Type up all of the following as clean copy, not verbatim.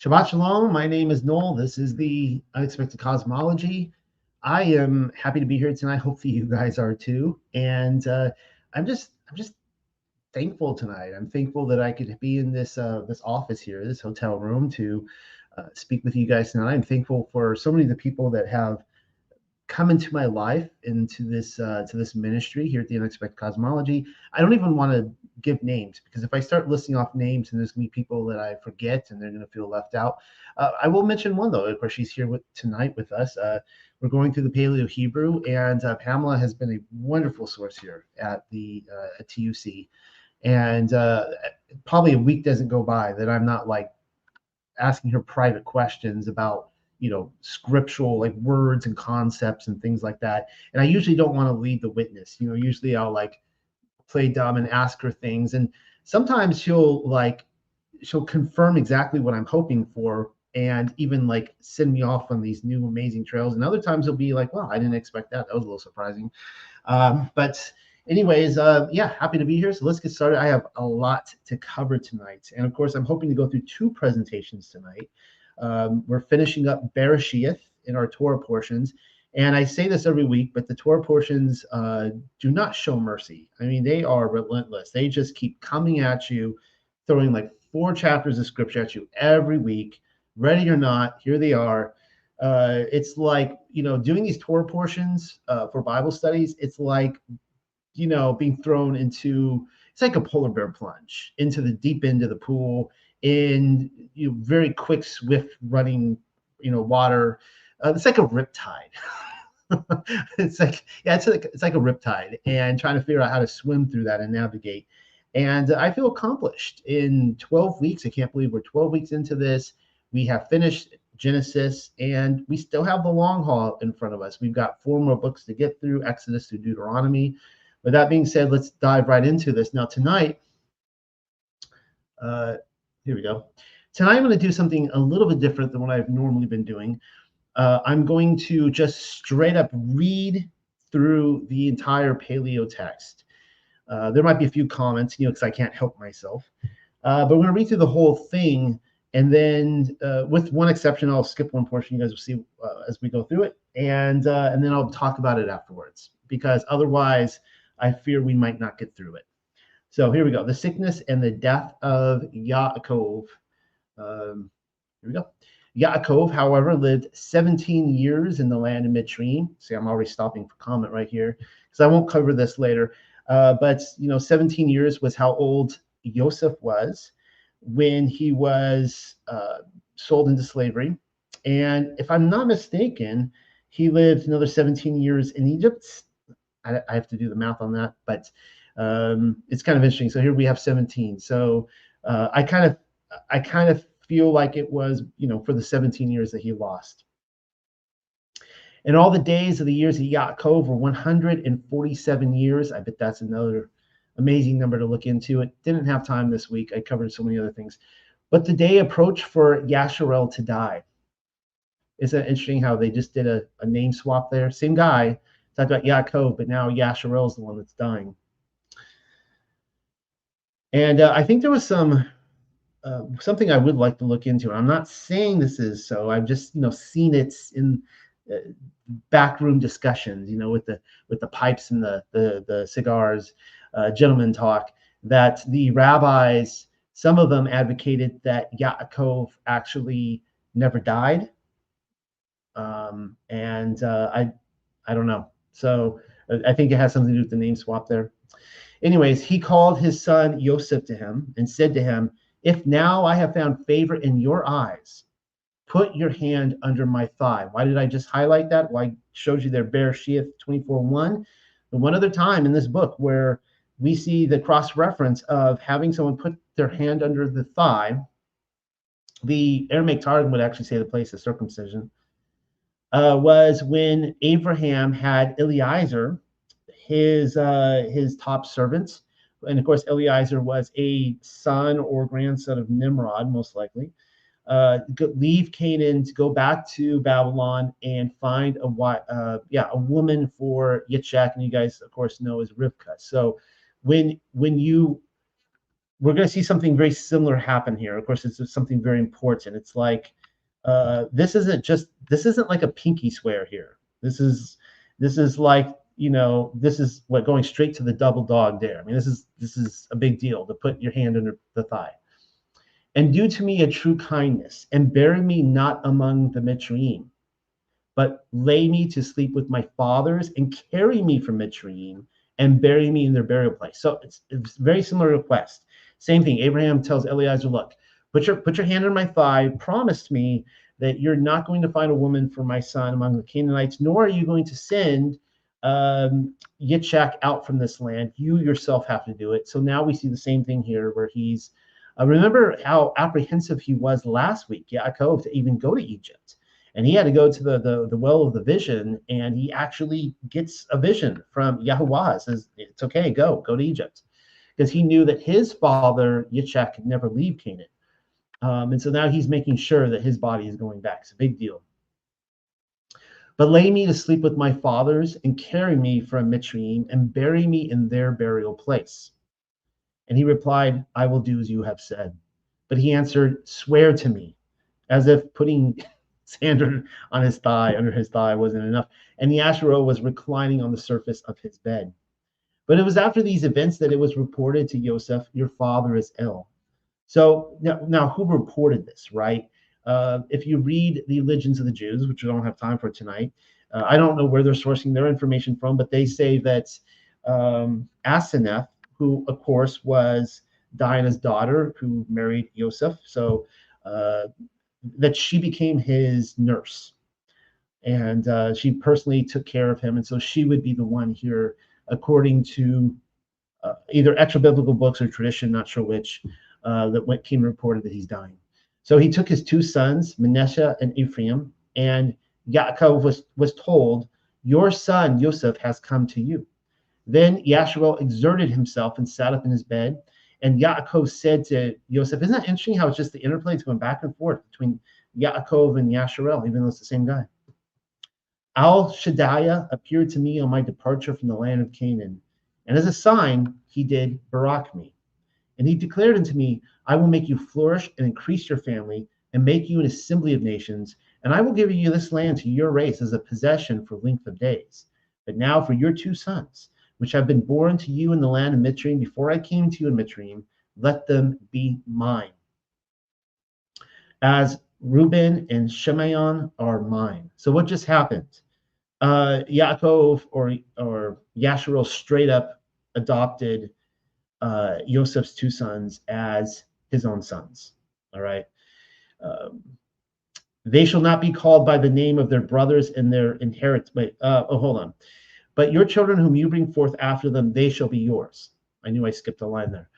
Shabbat Shalom. My name is Noel. This is the Unexpected Cosmology. I am happy to be here tonight. Hopefully, you guys are too. And I'm just thankful tonight. I'm thankful that I could be in this office here, this hotel room, to speak with you guys tonight. I'm thankful for so many of the people that have come into my life, into this to this ministry here at the Unexpected Cosmology. I don't even want to give names, because if I start listing off names, and there's gonna be people that I forget and they're gonna feel left out. I will mention one though. Of course, she's here tonight with us. We're going through the Paleo Hebrew, and Pamela has been a wonderful source here at the at TUC. And probably a week doesn't go by that I'm not like asking her private questions about scriptural like words and concepts and things like that. And I usually don't want to lead the witness. Usually I'll like play dumb and ask her things, and sometimes she'll confirm exactly what I'm hoping for, and even like send me off on these new amazing trails. And other times it'll be like, well, I didn't expect that. That was a little surprising. But anyways, yeah, happy to be here. So let's get started. I have a lot to cover tonight. And of course, I'm hoping to go through two presentations tonight. We're finishing up BARASHAYATH in our Torah portions. And I say this every week, but the Torah portions do not show mercy. I mean, they are relentless. They just keep coming at you, throwing like 4 chapters of scripture at you every week. Ready or not, here they are. It's like, doing these Torah portions for Bible studies, it's like, being thrown into, it's like a polar bear plunge into the deep end of the pool in very quick, swift running, water. It's like a riptide. It's like, yeah, it's like a riptide, and trying to figure out how to swim through that and navigate. And I feel accomplished in 12 weeks. I can't believe we're 12 weeks into this. We have finished Genesis, and we still have the long haul in front of us. We've got 4 more books to get through, Exodus through Deuteronomy. With that being said, let's dive right into this. Now, tonight, here we go. Tonight, I'm going to do something a little bit different than what I've normally been doing. I'm going to just straight up read through the entire Paleo text. There might be a few comments, because I can't help myself. But we're going to read through the whole thing. And then with one exception, I'll skip one portion. You guys will see as we go through it. And then I'll talk about it afterwards, because otherwise I fear we might not get through it. So here we go. The sickness and the death of Yaakov. Here we go. Yaakov, however, lived 17 years in the land of Mitzrayim. See, I'm already stopping for comment right here, because I won't cover this later. But 17 years was how old Joseph was when he was sold into slavery. And if I'm not mistaken, he lived another 17 years in Egypt. I have to do the math on that, but it's kind of interesting. So here we have 17. So I kind of feel like it was, for the 17 years that he lost. And all the days of the years of Yaakov were 147 years. I bet that's another amazing number to look into. It didn't have time this week. I covered so many other things. But the day approached for Yasharel to die. Isn't it interesting how they just did a name swap there? Same guy, talked about Yaakov, but now Yasharel is the one that's dying. And I think there was something I would like to look into. I'm not saying this is so. I've just seen it in backroom discussions, with the pipes and the cigars, gentlemen talk, that the rabbis, some of them advocated that Yaakov actually never died. And I don't know. So I think it has something to do with the name swap there. Anyways, he called his son Yosef to him and said to him, "If now I have found favor in your eyes, put your hand under my thigh." Why did I just highlight that? Well, I showed you there, BARASHAYATH 24:1. And one other time in this book where we see the cross-reference of having someone put their hand under the thigh. The Aramaic Targum would actually say the place of circumcision was when Abraham had Eliezer, his top servant. And of course, Eliezer was a son or grandson of Nimrod, most likely. Leave Canaan to go back to Babylon and find a woman for Yitzhak, and you guys of course know is Rivka. So when you we're going to see something very similar happen here. Of course, it's something very important. It's like this isn't like a pinky swear here. This is like, this is what going straight to the double dog dare. I mean, this is a big deal to put your hand under the thigh. And do to me a true kindness, and bury me not among the Mitzrayim, but lay me to sleep with my fathers, and carry me from Mitzrayim, and bury me in their burial place. So it's very similar request. Same thing. Abraham tells Eliezer, look, put your hand on my thigh, promise me that you're not going to find a woman for my son among the Canaanites, nor are you going to send Yitzhak out from this land. You yourself have to do it. So now we see the same thing here where he's, remember how apprehensive he was last week, Yaakov, to even go to Egypt. And he had to go to the well of the vision, and he actually gets a vision from Yahuwah. Says, it's okay, go to Egypt. Because he knew that his father, Yitzhak, could never leave Canaan. And so now he's making sure that his body is going back. It's a big deal. But lay me to sleep with my fathers, and carry me from Mitzrayim, and bury me in their burial place. And he replied, I will do as you have said. But he answered, swear to me, as if putting sand on his thigh, under his thigh, wasn't enough. And the Asherah was reclining on the surface of his bed. But it was after these events that it was reported to Yosef, your father is ill. So now who reported this, right? If you read the Religions of the Jews, which we don't have time for tonight, I don't know where they're sourcing their information from, but they say that Asenath, who of course was Dinah's daughter, who married Yosef, so that she became his nurse, and she personally took care of him, and so she would be the one here, according to either extra biblical books or tradition, not sure which, that came reported that he's dying. So he took his two sons, Manasseh and Ephraim, and Yaakov was told, your son Yosef has come to you. Then Yasharel exerted himself and sat up in his bed. And Yaakov said to Yosef, isn't that interesting how it's just the interplay? It's going back and forth between Yaakov and Yasharel, even though it's the same guy. Al Shaddai appeared to me on my departure from the land of Canaan. And as a sign, he did barak me. And he declared unto me, I will make you flourish and increase your family, and make you an assembly of nations. And I will give you this land to your race as a possession for length of days. But now for your two sons, which have been born to you in the land of Mitzrayim before I came to you in Mitzrayim, let them be mine. As Reuben and Shimeon are mine. So what just happened? Yaakov or Yasharel straight up adopted Yosef's two sons as his own sons. All right. They shall not be called by the name of their brothers and their inheritance. Hold on. But your children whom you bring forth after them, they shall be yours. I knew I skipped a line there.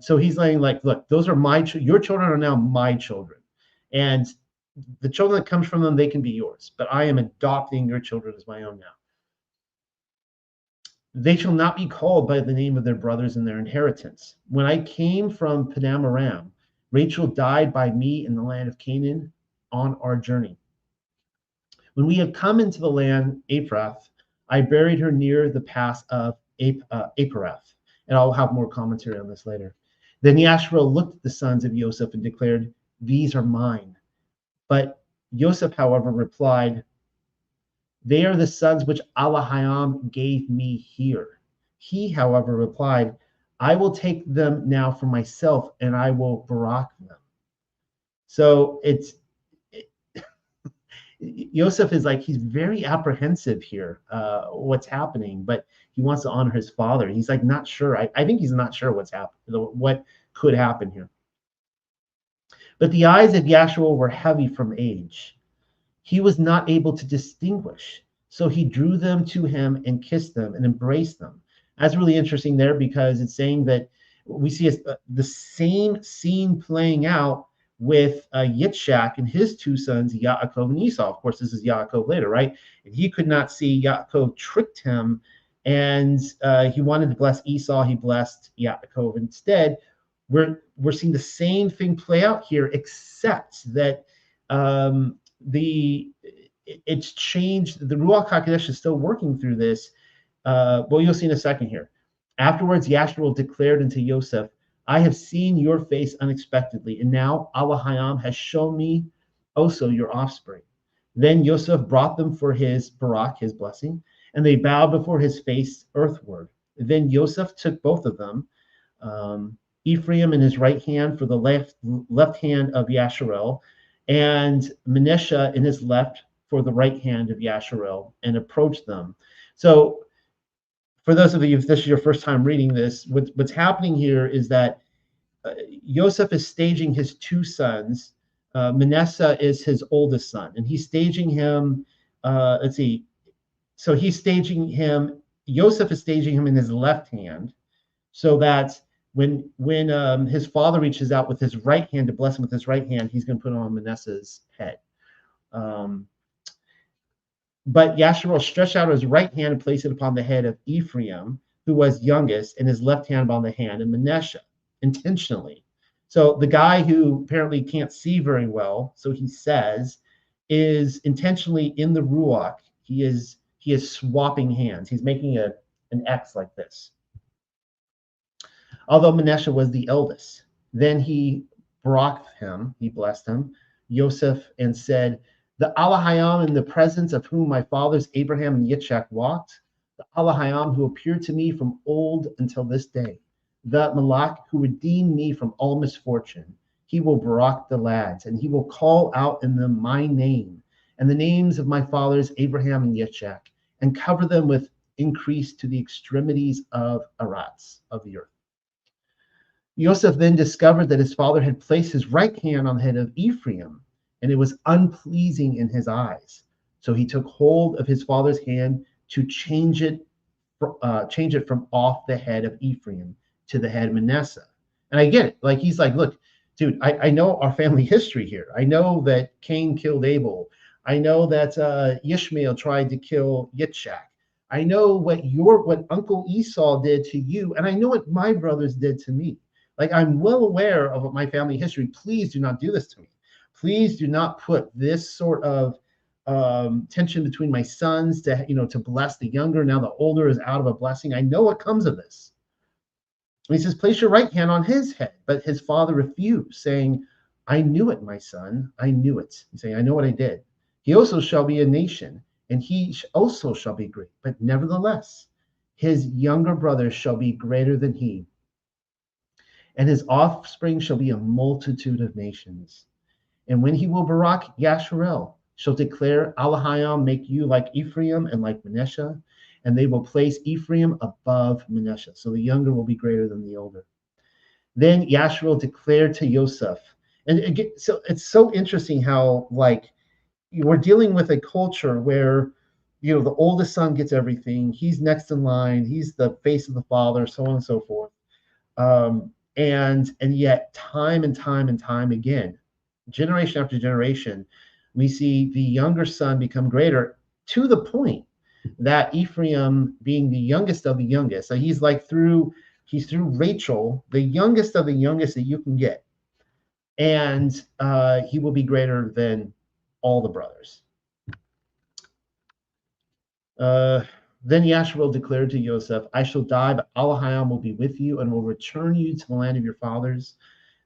So he's saying, like, look, those are your children are now my children. And the children that comes from them, they can be yours. But I am adopting your children as my own now. They shall not be called by the name of their brothers and their inheritance. When I came from Paddan Aram, Rachel died by me in the land of Canaan on our journey. When we have come into the land Ephrath, I buried her near the pass of Aparath, and I'll have more commentary on this later. Then Yasharel looked at the sons of Yosef and declared, these are mine. But Yosef, however, replied, they are the sons which Allahayam gave me here. He, however, replied, I will take them now for myself, and I will barak them. So Yosef is like, he's very apprehensive here, what's happening, but he wants to honor his father. He's like, not sure. I think he's not sure what could happen here. But the eyes of Yasharel were heavy from age. He was not able to distinguish. So he drew them to him and kissed them and embraced them. That's really interesting there, because it's saying that we see the same scene playing out with Yitzhak and his two sons, Yaakov and Esau. Of course, this is Yaakov later, right? And he could not see. Yaakov tricked him, and he wanted to bless Esau. He blessed Yaakov instead. We're seeing the same thing play out here, except that it's changed. The Ruach HaKodesh is still working through this. Well, you'll see in a second here. Afterwards, Yasharel declared unto Yosef, I have seen your face unexpectedly, and now Allah Hayam has shown me also your offspring. Then Yosef brought them for his barak, his blessing, and they bowed before his face earthward. Then Yosef took both of them, Ephraim in his right hand for the left hand of Yasharel, and Manasseh in his left for the right hand of Yasharel, and approached them. So for those of you, if this is your first time reading this, what's happening here is that Yosef is staging his two sons. Manasseh is his oldest son, and he's staging him. Let's see. So he's staging him. Yosef is staging him in his left hand, so that when his father reaches out with his right hand to bless him with his right hand, he's going to put it on Manasseh's head. But Yasharel stretched out his right hand and placed it upon the head of Ephraim, who was youngest, and his left hand upon the hand of Manasseh, intentionally. So the guy who apparently can't see very well, so he says, is intentionally in the ruach. He is swapping hands. He's making an X like this. Although Manasseh was the eldest, then he baraked him, he blessed him, Yosef, and said, the Allah Hayam in the presence of whom my fathers Abraham and Yitzchak walked, the Allah Hayam who appeared to me from old until this day, the Malak who redeemed me from all misfortune, he will barak the lads, and he will call out in them my name and the names of my fathers Abraham and Yitzchak, and cover them with increase to the extremities of Arats, of the earth. Yosef then discovered that his father had placed his right hand on the head of Ephraim, and it was unpleasing in his eyes. So he took hold of his father's hand to change it from off the head of Ephraim to the head of Manasseh. And I get it. Like, he's like, look, dude, I know our family history here. I know that Cain killed Abel. I know that Ishmael tried to kill Yitzchak. I know what Uncle Esau did to you, and I know what my brothers did to me. Like, I'm well aware of my family history. Please do not do this to me. Please do not put this sort of tension between my sons to bless the younger. Now the older is out of a blessing. I know what comes of this. And he says, place your right hand on his head. But his father refused, saying, I knew it, my son. I knew it. He's saying, I know what I did. He also shall be a nation, and he also shall be great. But nevertheless, his younger brother shall be greater than he, and his offspring shall be a multitude of nations. And when he will barak Yasharel, shall declare, Allah Hayam make you like Ephraim and like Manasseh, and they will place Ephraim above Manasseh. So the younger will be greater than the older. Then Yasharel declared to Yosef, and again, so it's so interesting how, like, we're dealing with a culture where, the oldest son gets everything. He's next in line. He's the face of the father, so on and so forth. And yet time and time again, generation after generation, we see the younger son become greater, to the point that Ephraim, being the youngest of the youngest, so he's through Rachel, the youngest of the youngest that you can get, and he will be greater than all the brothers. Then Yasharel declared to Yosef, I shall die, but Allah Hayam will be with you and will return you to the land of your fathers.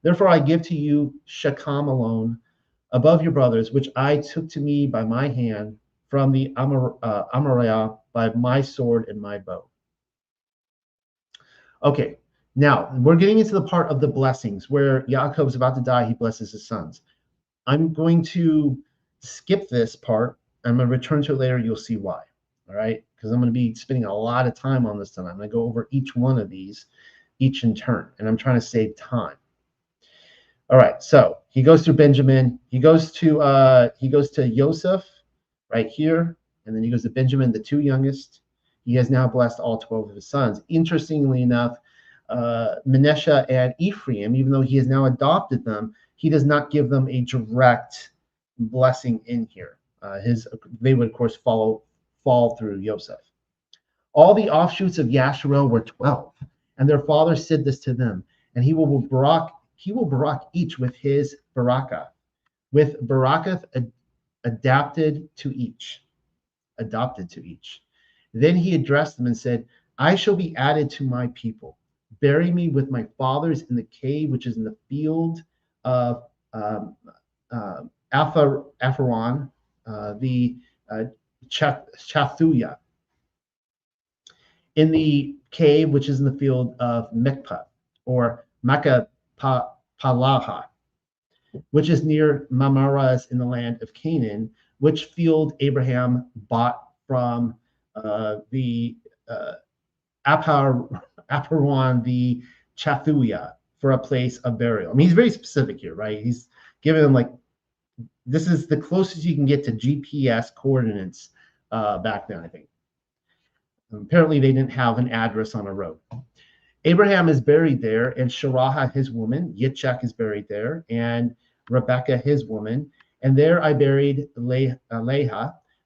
Therefore I give to you Shechem alone, above your brothers, which I took to me by my hand from the Amariah by my sword and my bow. Okay, now we're getting into the part of the blessings where Yaakov's about to die. He blesses his sons. I'm going to skip this part. I'm going to return to it later. You'll see why. All right, because I'm going to be spending a lot of time on this tonight. I'm going to go over each one of these, each in turn, and I'm trying to save time. All right, so he goes through Benjamin. He goes to Yosef right here, and then he goes to Benjamin, the two youngest. He has now blessed all 12 of his sons. Interestingly enough, Manasseh and Ephraim, even though he has now adopted them, he does not give them a direct blessing in here. They would, of course, fall through Yosef. All the offshoots of Yasharel were 12, and their father said this to them, and he will barak each with his barakah, with barakath adapted to each. Then he addressed them and said, I shall be added to my people. bury me with my fathers in the cave which is in the field of um, Apharon, the Chathuya, in the cave which is in the field of Mikpa, or Makapalaha, which is near Mamaras in the land of Canaan, which field Abraham bought from the Aparon the Chathuya for a place of burial. I mean, he's very specific here, right? He's giving them like, this is the closest you can get to GPS coordinates back then, I think. Apparently, they didn't have an address on a road. Abraham is buried there, and Sharaha, his woman, Yitzchak is buried there, and Rebekah, his woman. And there I buried Leah.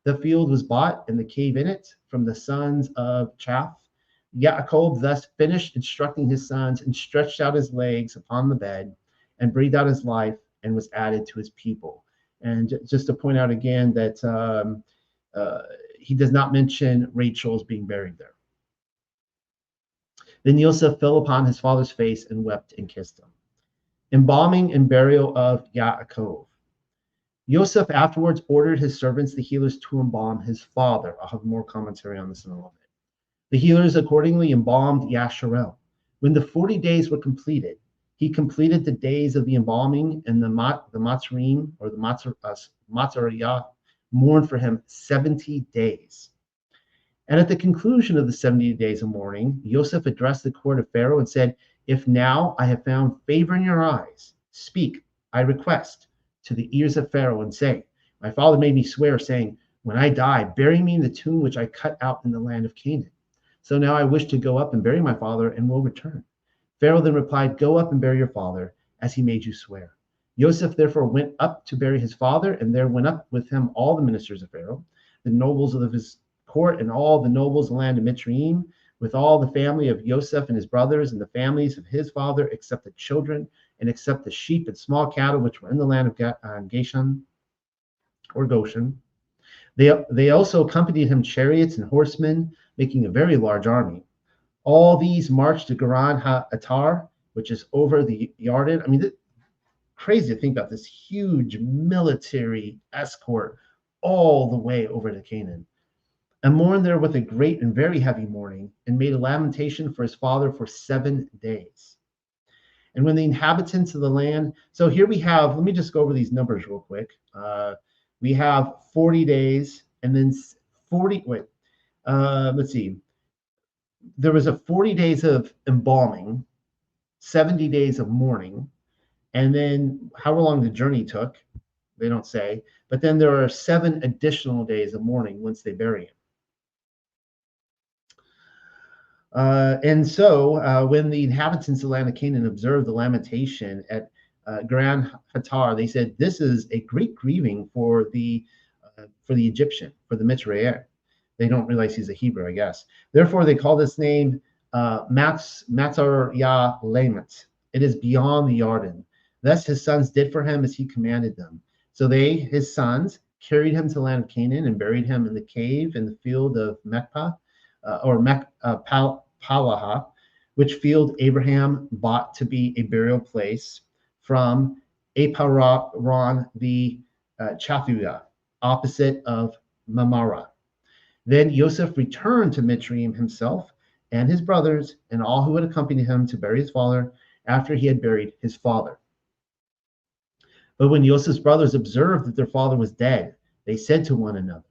The field was bought, and the cave in it, from the sons of Chaff. Yaakov thus finished instructing his sons, and stretched out his legs upon the bed, and breathed out his life, and was added to his people. And just to point out again that he does not mention Rachel as being buried there. Then Yosef fell upon his father's face and wept and kissed him. Embalming and burial of Yaakov. Yosef afterwards ordered his servants, the healers, to embalm his father. I'll have more commentary on this in a moment. The healers accordingly embalmed Yasharel. When the 40 days were completed, he completed the days of the embalming, and the Matzarim, or the Matzariah, mourned for him 70 days. And at the conclusion of the 70 days of mourning, Yosef addressed the court of Pharaoh and said, "If now I have found favor in your eyes, speak, I request, to the ears of Pharaoh, and say, my father made me swear, saying, when I die, bury me in the tomb which I cut out in the land of Canaan. So now I wish to go up and bury my father, and will return." Pharaoh then replied, "Go up and bury your father, as he made you swear." Yosef therefore went up to bury his father, and there went up with him all the ministers of Pharaoh, the nobles of his court, and all the nobles of the land of Mitzrayim, with all the family of Yosef and his brothers, and the families of his father, except the children, and except the sheep and small cattle which were in the land of Goshen, or Goshen. They also accompanied him chariots and horsemen, making a very large army. All these marched to Garan Ha-Atar, which is over the Jordan. I mean, crazy to think about this huge military escort all the way over to Canaan. And mourned there with a great and very heavy mourning, and made a lamentation for his father for 7 days. And when the inhabitants of the land, so here we have, let me just go over these numbers real quick. We have 40 days, and then 40, let's see. There was a 40 days of embalming, 70 days of mourning, and then however long the journey took, they don't say, but then there are 7 additional days of mourning once they bury him. And so when the inhabitants of the land of Canaan observed the lamentation at Garan Hatar, they said, "This is a great grieving for the Egyptian, for the Mitzrayim." They don't realize he's a Hebrew, I guess. Therefore, they call this name Matzar Lamet. It is beyond the Jordan. Thus his sons did for him as he commanded them. So they, his sons, carried him to the land of Canaan and buried him in the cave in the field of Mekpa, Palaha, which field Abraham bought to be a burial place from Aparon the Chathuya, opposite of Mamara. Then Yosef returned to Mitzrayim himself and his brothers and all who had accompanied him to bury his father after he had buried his father. But when Yosef's brothers observed that their father was dead, they said to one another,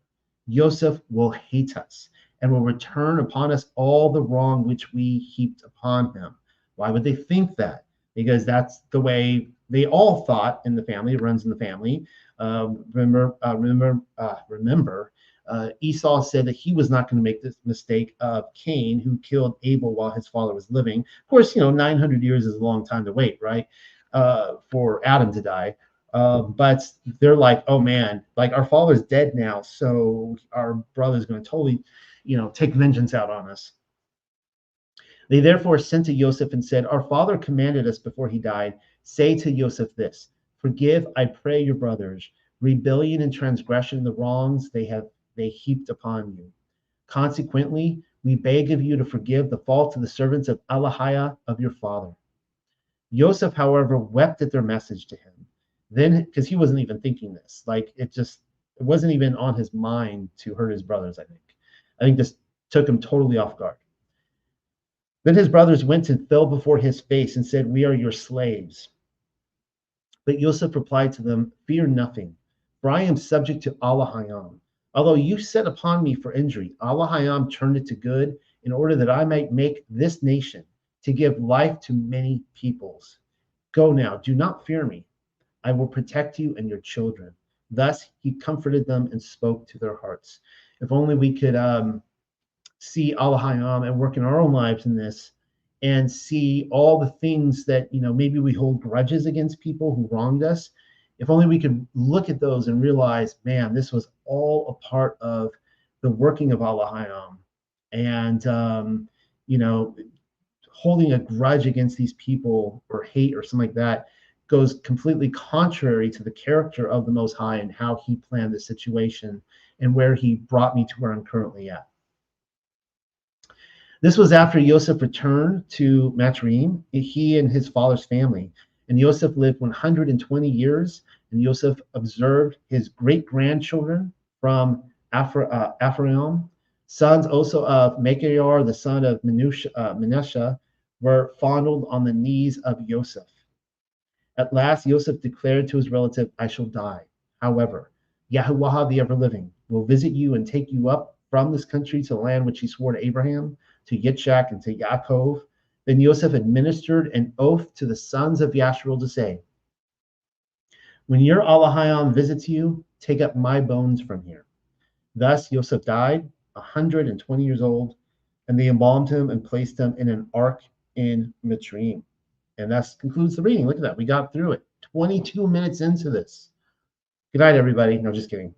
"Yosef will hate us and will return upon us all the wrong which we heaped upon him." Why would they think that? Because that's the way they all thought in the family. It runs in the family. Remember, Esau said that he was not going to make this mistake of Cain, who killed Abel while his father was living. Of course, 900 years is a long time to wait, right? For Adam to die. But they're like, oh man, like our father's dead now, so our brother's going to totally, take vengeance out on us. They therefore sent to Yosef and said, "Our father commanded us before he died, say to Yosef this, forgive, I pray, your brothers, rebellion and transgression, the wrongs they heaped upon you. Consequently, We beg of you to forgive the faults of the servants of Allahiyah of your father. Yosef, however, wept at their message to him. Then, because he wasn't even thinking this, like it wasn't even on his mind to hurt his brothers, I think. I think this took him totally off guard. Then his brothers went and fell before his face and said, "We are your slaves." But Yosef replied to them, "Fear nothing, for I am subject to Allah. Although you set upon me for injury, Allah turned it to good in order that I might make this nation to give life to many peoples. Go now, do not fear me. I will protect you and your children." Thus he comforted them and spoke to their hearts. If only we could see Allah and work in our own lives in this and see all the things that, maybe we hold grudges against people who wronged us. If only we could look at those and realize, man, this was all a part of the working of Allah. And, holding a grudge against these people or hate or something like that goes completely contrary to the character of the Most High and how he planned the situation and where he brought me to where I'm currently at. This was after Yosef returned to Matrim, he and his father's family. And Yosef lived 120 years, and Yosef observed his great-grandchildren from Ephraim. Sons also of Machir, the son of Manasseh, were fondled on the knees of Yosef. At last, Yosef declared to his relative, "I shall die. However, Yahuwah, the ever-living, will visit you and take you up from this country to the land which he swore to Abraham, to Yitzhak, and to Yaakov." Then Yosef administered an oath to the sons of Yasharel to say, "When your Allah visits you, take up my bones from here." Thus Yosef died, 120 years old, and they embalmed him and placed him in an ark in Matrim. And that concludes the reading. Look at that. We got through it. 22 minutes into this. Good night, everybody. No, just kidding.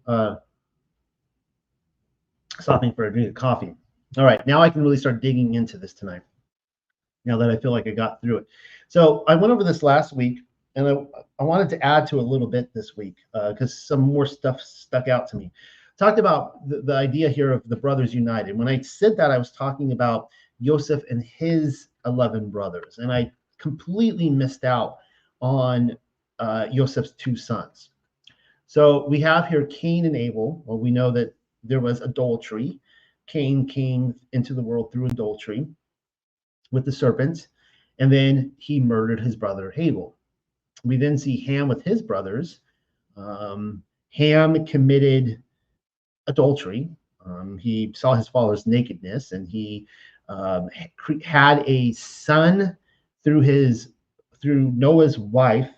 Stopping for a drink of coffee. All right. Now I can really start digging into this tonight, now that I feel like I got through it. So I went over this last week, and I wanted to add to a little bit this week because some more stuff stuck out to me. Talked about the idea here of the brothers united. When I said that, I was talking about Yosef and his 11 brothers, and I completely missed out on Yosef's 2 sons. So we have here Cain and Abel. Well, we know that there was adultery. Cain came into the world through adultery with the serpent, and then he murdered his brother Abel. We then see Ham with his brothers. Ham committed adultery. He saw his father's nakedness, and he had a son through Noah's wife,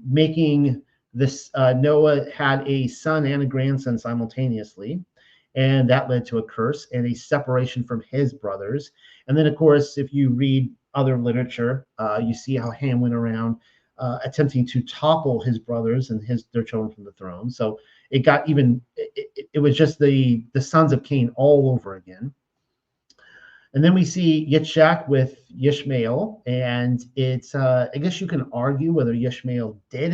making this Noah had a son and a grandson simultaneously, and that led to a curse and a separation from his brothers. And then, of course, if you read other literature, you see how Ham went around attempting to topple his brothers and their children from the throne. So it got even, it was just the sons of Cain all over again. And then we see Yitzhak with Ishmael, and it's, I guess you can argue whether Ishmael did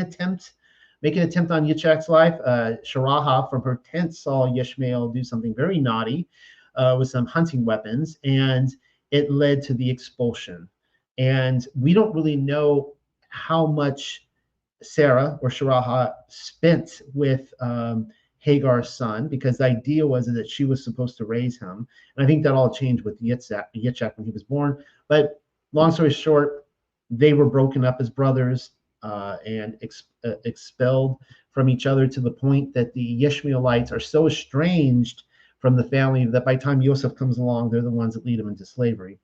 make an attempt on Yitzhak's life. Sharaha from her tent saw Ishmael do something very naughty with some hunting weapons, and it led to the expulsion. And we don't really know how much Sarah or Sharaha spent with Hagar's son, because the idea was that she was supposed to raise him. And I think that all changed with Yitzhak when he was born. But long story short, they were broken up as brothers and expelled from each other, to the point that the Ishmaelites are so estranged from the family that by the time Yosef comes along, they're the ones that lead him into slavery.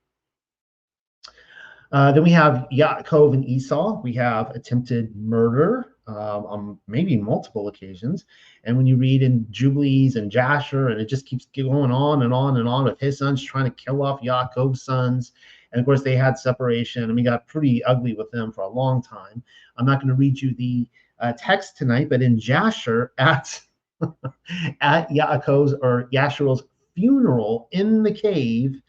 Then we have Yaakov and Esau. We have attempted murder on maybe multiple occasions. And when you read in Jubilees and Jasher, and it just keeps going on and on and on with his sons trying to kill off Yaakov's sons. And of course, they had separation, and we got pretty ugly with them for a long time. I'm not going to read you the text tonight, but in Jasher, at Yaakov's or Yasharel's funeral in the cave,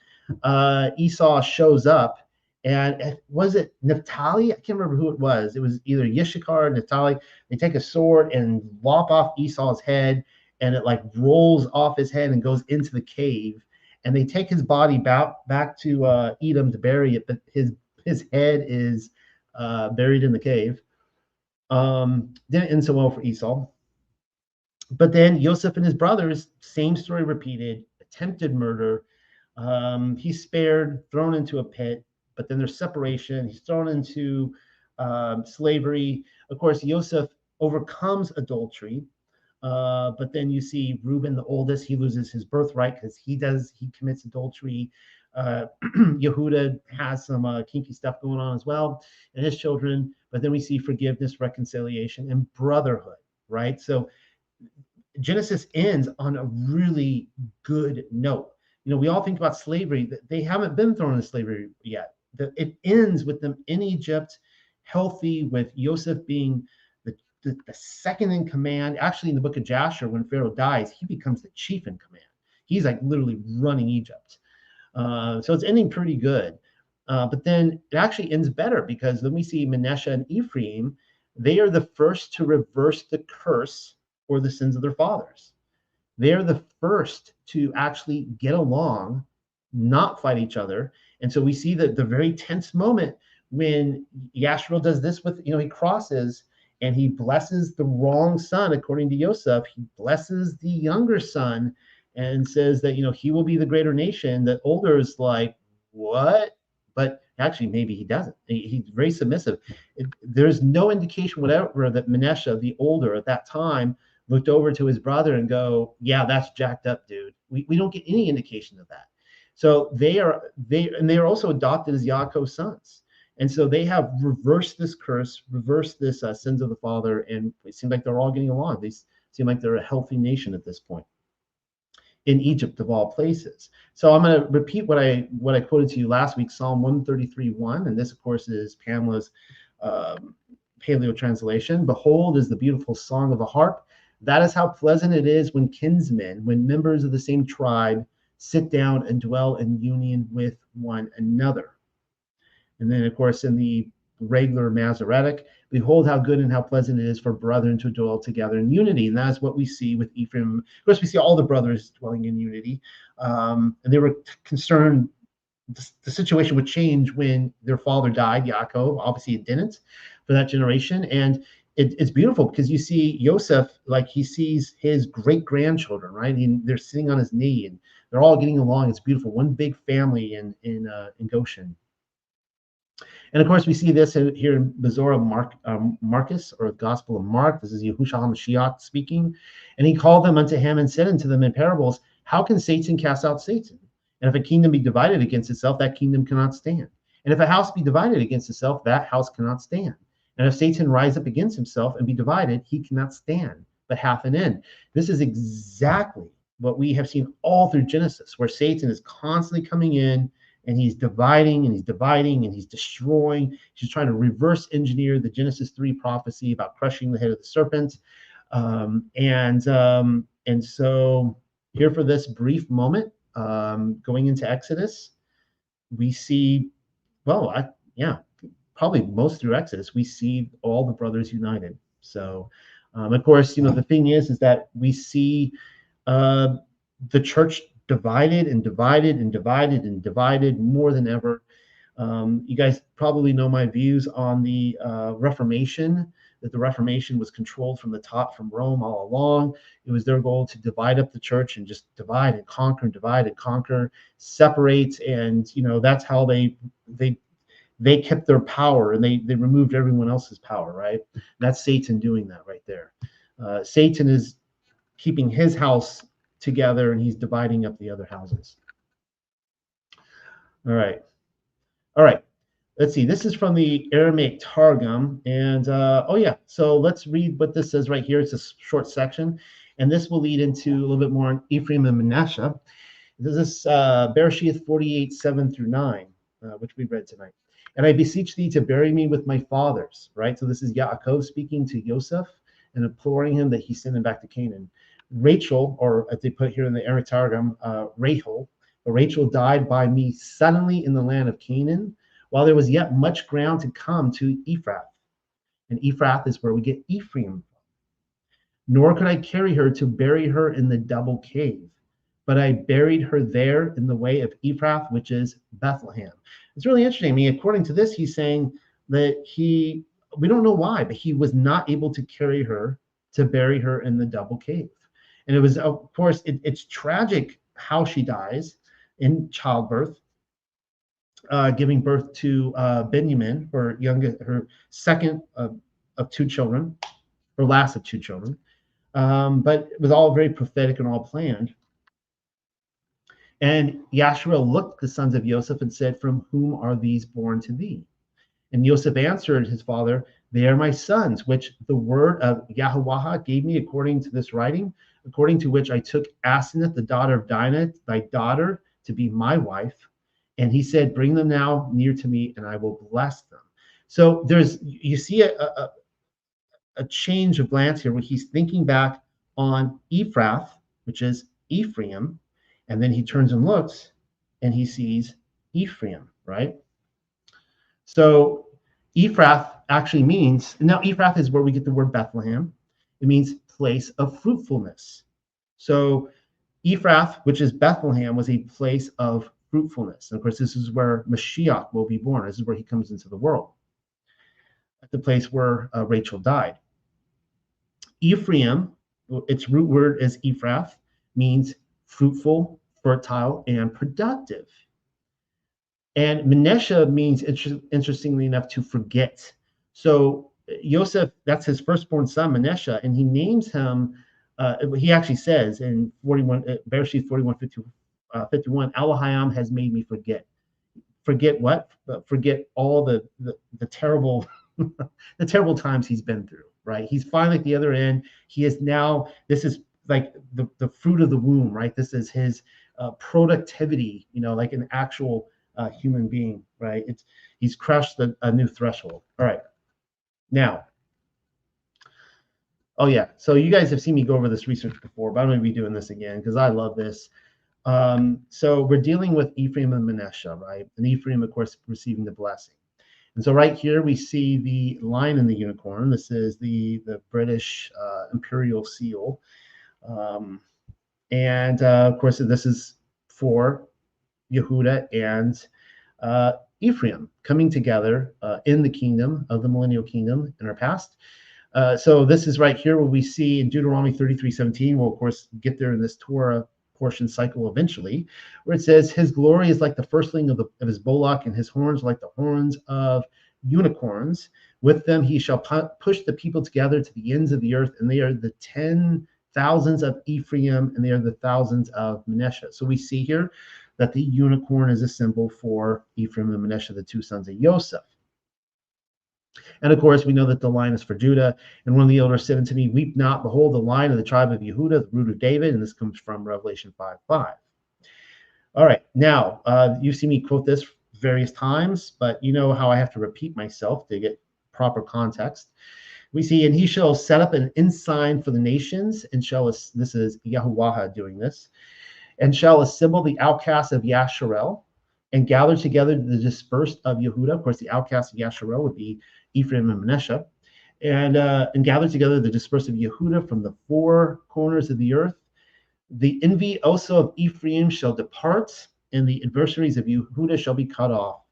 Esau shows up. And was it Naphtali? I can't remember who it was. It was either Yishakar or Naphtali. They take a sword and lop off Esau's head, and it like rolls off his head and goes into the cave. and they take his body back to Edom to bury it, but his head is buried in the cave. Didn't end so well for Esau. But then Yosef and his brothers, same story repeated, attempted murder. He's spared, thrown into a pit, but then there's separation. He's thrown into slavery. Of course, Yosef overcomes adultery. But then you see Reuben, the oldest, he loses his birthright because he commits adultery. Yehuda has some kinky stuff going on as well, and his children. But then we see forgiveness, reconciliation, and brotherhood, right? So Genesis ends on a really good note. We all think about slavery. They haven't been thrown into slavery yet. It ends with them in Egypt, healthy, with Joseph being the second in command. Actually, in the book of Jasher, when Pharaoh dies, he becomes the chief in command. He's like literally running Egypt. So it's ending pretty good. But then it actually ends better because then we see Manasseh and Ephraim. They are the first to reverse the curse or the sins of their fathers. They're the first to actually get along, not fight each other. And so we see that the very tense moment when Yashriel does this with, he crosses and he blesses the wrong son, according to Yosef. He blesses the younger son and says that, he will be the greater nation. That older is like, what? But actually, maybe he doesn't. He's very submissive. There's no indication whatever that Manasseh, the older at that time, looked over to his brother and go, yeah, that's jacked up, dude. We don't get any indication of that. So they are also adopted as Yakovs sons. And so they have reversed this curse, reversed this sins of the father, and it seems like they're all getting along. They seem like they're a healthy nation at this point in Egypt, of all places. So I'm going to repeat what I quoted to you last week, Psalm 133:1, and this, of course, is Pamela's Paleo translation. Behold is the beautiful song of a harp. That is how pleasant it is when kinsmen, when members of the same tribe, sit down and dwell in union with one another. And then, of course, in the regular Masoretic, behold how good and how pleasant it is for brethren to dwell together in unity. And that is what we see with Ephraim. Of course, we see all the brothers dwelling in unity. And they were concerned the situation would change when their father died, Yaakov. Obviously, it didn't for that generation. And it's beautiful because you see Yosef, like he sees his great-grandchildren, right? And they're sitting on his knee and they're all getting along. It's beautiful. One big family in Goshen. And of course, we see this here in Bezorah Marcus, or the Gospel of Mark. This is Yahushua HaMashiach speaking. And he called them unto him and said unto them in parables, how can Satan cast out Satan? And if a kingdom be divided against itself, that kingdom cannot stand. And if a house be divided against itself, that house cannot stand. And if Satan rise up against himself and be divided, he cannot stand, but hath an end. This is exactly what we have seen all through Genesis, where Satan is constantly coming in and he's dividing and he's dividing and he's destroying. He's trying to reverse engineer the Genesis 3 prophecy about crushing the head of the serpent. And so here for this brief moment, going into Exodus, we see, probably most through Exodus, we see all the brothers united. So, of course, the thing is that we see the church divided and divided and divided and divided more than ever. You guys probably know my views on the Reformation, that the Reformation was controlled from the top, from Rome all along. It was their goal to divide up the church and just divide and conquer and divide and conquer, separate. And, that's how they kept their power, and they removed everyone else's power, right? That's Satan doing that right there. Satan is keeping his house together, and he's dividing up the other houses. All right. Let's see. This is from the Aramaic Targum. And, so let's read what this says right here. It's a short section, and this will lead into a little bit more on Ephraim and Manasseh. This is BARASHAYATH 48:7-9, which we read tonight. And I beseech thee to bury me with my fathers, right? So this is Yaakov speaking to Yosef and imploring him that he send him back to Canaan. Rachel, or as they put here in the Aramaic Targum, Rachel died by me suddenly in the land of Canaan, while there was yet much ground to come to Ephrath. And Ephrath is where we get Ephraim from. Nor could I carry her to bury her in the double cave. but I buried her there in the way of Ephrath, which is Bethlehem. It's really interesting. I mean, according to this, he's saying that we don't know why, but he was not able to carry her to bury her in the double cave. And it was, of course, it's tragic how she dies in childbirth, giving birth to Benjamin, her second of two children, or last of two children. But it was all very prophetic and all planned. And Yasharel looked at the sons of Joseph and said, "From whom are these born to thee?" And Joseph answered his father, "They are my sons, which the word of Yahweh gave me according to this writing, according to which I took Asenath, the daughter of Dinah, thy daughter, to be my wife. And he said, bring them now near to me, and I will bless them." So you see a change of glance here where he's thinking back on Ephrath, which is Ephraim, and then he turns and looks and he sees Ephraim, right? So Ephrath actually means, now Ephrath is where we get the word Bethlehem. It means place of fruitfulness. So Ephrath, which is Bethlehem, was a place of fruitfulness. And of course, this is where Mashiach will be born. This is where he comes into the world, at the place where Rachel died. Ephraim, its root word is Ephrath, means fruitful, fertile, and productive. And Manasseh means, interestingly enough, to forget. So Joseph, that's his firstborn son, Manasseh, and he names him, he actually says in Bereshit 41:51, Elohim has made me forget. Forget what? Forget all the terrible the terrible times he's been through, right? He's finally at the other end. He is now, this is like the fruit of the womb, right? This is his productivity, like an actual human being, right? He's crushed a new threshold. All right. Now, oh yeah, so you guys have seen me go over this research before, but I'm going to be doing this again because I love this. So we're dealing with Ephraim and Manasseh, right? And Ephraim, of course, receiving the blessing. And so right here we see the lion and the unicorn. This is the British imperial seal. And of course, this is for Yehuda and Ephraim coming together in the kingdom of the millennial kingdom in our past. So this is right here where we see in Deuteronomy 33:17. We'll, of course, get there in this Torah portion cycle eventually, where it says, his glory is like the firstling of his bullock, and his horns like the horns of unicorns. With them he shall push the people together to the ends of the earth, and they are the 10,000s of Ephraim, and they are the thousands of Manasseh. So we see here that the unicorn is a symbol for Ephraim and Manasseh, the two sons of Joseph. And of course, we know that the line is for Judah. And one of the elders said unto me, weep not, behold, the line of the tribe of Yehuda, the root of David. And this comes from Revelation 5:5. All right, now, you've seen me quote this various times, but you know how I have to repeat myself to get proper context. We see, and he shall set up an ensign for the nations, and this is Yahuwah doing this, and shall assemble the outcasts of Yasharel, and gather together the dispersed of Yehuda. Of course, the outcasts of Yasharel would be Ephraim and Manasseh, and gather together the dispersed of Yehuda from the four corners of the earth. The envy also of Ephraim shall depart, and the adversaries of Yehuda shall be cut off.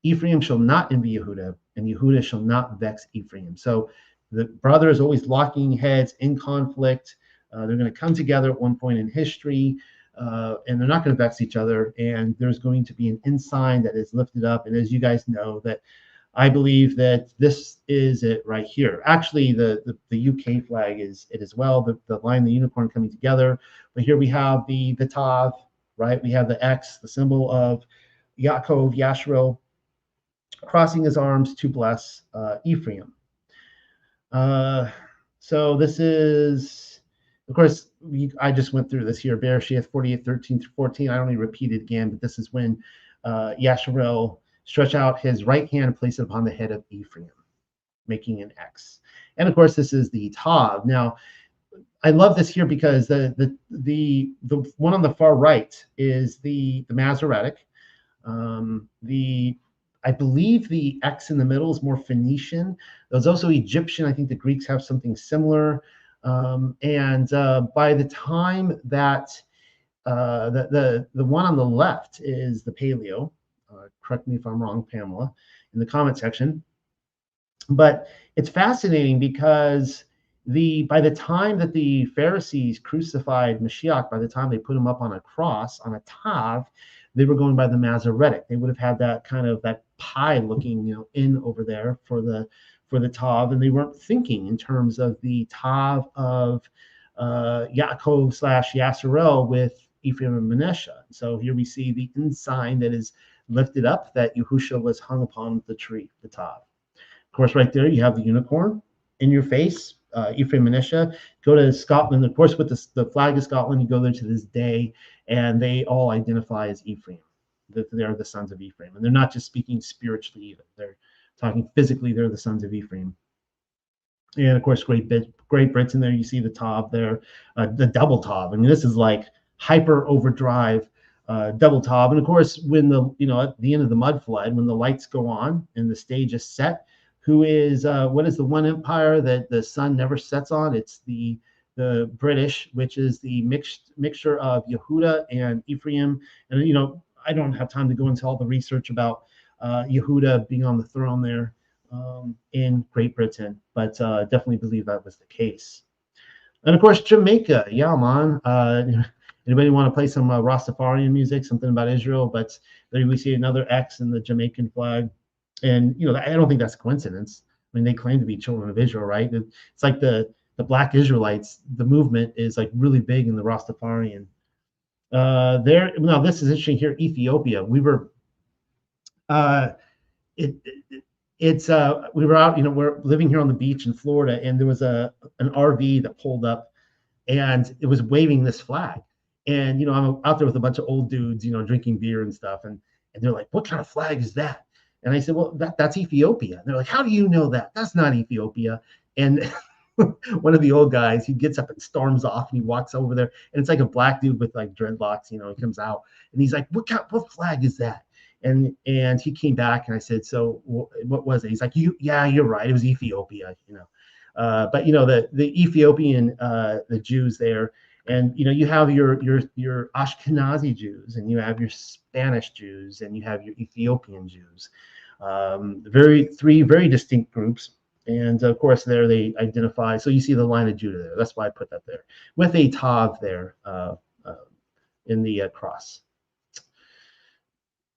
Ephraim shall not envy Yehuda, and Yehuda shall not vex Ephraim. So the brothers always locking heads in conflict. They're going to come together at one point in history. And they're not going to vex each other, and there's going to be an ensign that is lifted up. And as you guys know, that I believe that this is it right here. Actually, the UK flag is it as well. The lion, the unicorn coming together. But here we have the Tav, right? We have the X, the symbol of Yaakov, Yasharel, crossing his arms to bless Ephraim. So this is, of course, I just went through this here, BARASHAYATH 48:13-14. I only repeat it again, but this is when Yasharel stretched out his right hand and placed it upon the head of Ephraim, making an X. And of course, this is the Tav. Now, I love this here because the one on the far right is the Masoretic. I believe the X in the middle is more Phoenician. There's also Egyptian. I think the Greeks have something similar. And by the time that The one on the left is the Paleo. Correct me if I'm wrong, Pamela, in the comment section. But it's fascinating because by the time that the Pharisees crucified Mashiach, by the time they put him up on a cross, on a tav, they were going by the Masoretic. They would have had that kind of that pie looking, in over there for the tav, and they weren't thinking in terms of the tav of Yaakov / Yasserel with Ephraim and Manasseh. So here we see the ensign that is lifted up, that Yahusha was hung upon the tree, the tav. Of course, right there, you have the unicorn in your face, Ephraim Manasseh. Go to Scotland, of course, with the flag of Scotland, you go there to this day, and they all identify as Ephraim. They're the sons of Ephraim. And they're not just speaking spiritually either. They're talking physically, they're the sons of Ephraim. And of course, Great Britain there, you see the tav there, the double tav. I mean, this is like hyper overdrive double tav. And of course, when at the end of the mud flood, when the lights go on and the stage is set, what is the one empire that the sun never sets on? It's the British, which is the mixture of Yehuda and Ephraim. And I don't have time to go into all the research about Yehuda being on the throne there in Great Britain, but definitely believe that was the case. And of course, Jamaica, yeah, man. Anybody want to play some Rastafarian music, something about Israel? But there we see another X in the Jamaican flag. And I don't think that's a coincidence. I mean, they claim to be children of Israel, right? It's like the Black Israelites. The movement is like really big in the Rastafarian. Now this is interesting here. Ethiopia. We were, we were out. We're living here on the beach in Florida, and there was an RV that pulled up, and it was waving this flag. And I'm out there with a bunch of old dudes, drinking beer and stuff, and they're like, "What kind of flag is that?" And I said, well, that's Ethiopia. And they're like, how do you know that? That's not Ethiopia. And one of the old guys, he gets up and storms off, and he walks over there, and it's like a black dude with like dreadlocks, he comes out, and he's like, what flag is that? And he came back, and I said, so what was it? He's like, you're right. It was Ethiopia, but the Ethiopian, the Jews there, and you have your Ashkenazi Jews, and you have your Spanish Jews, and you have your Ethiopian Jews. Three very distinct groups. And of course, there they identify. So you see the line of Judah there. That's why I put that there, with a tav there in the cross.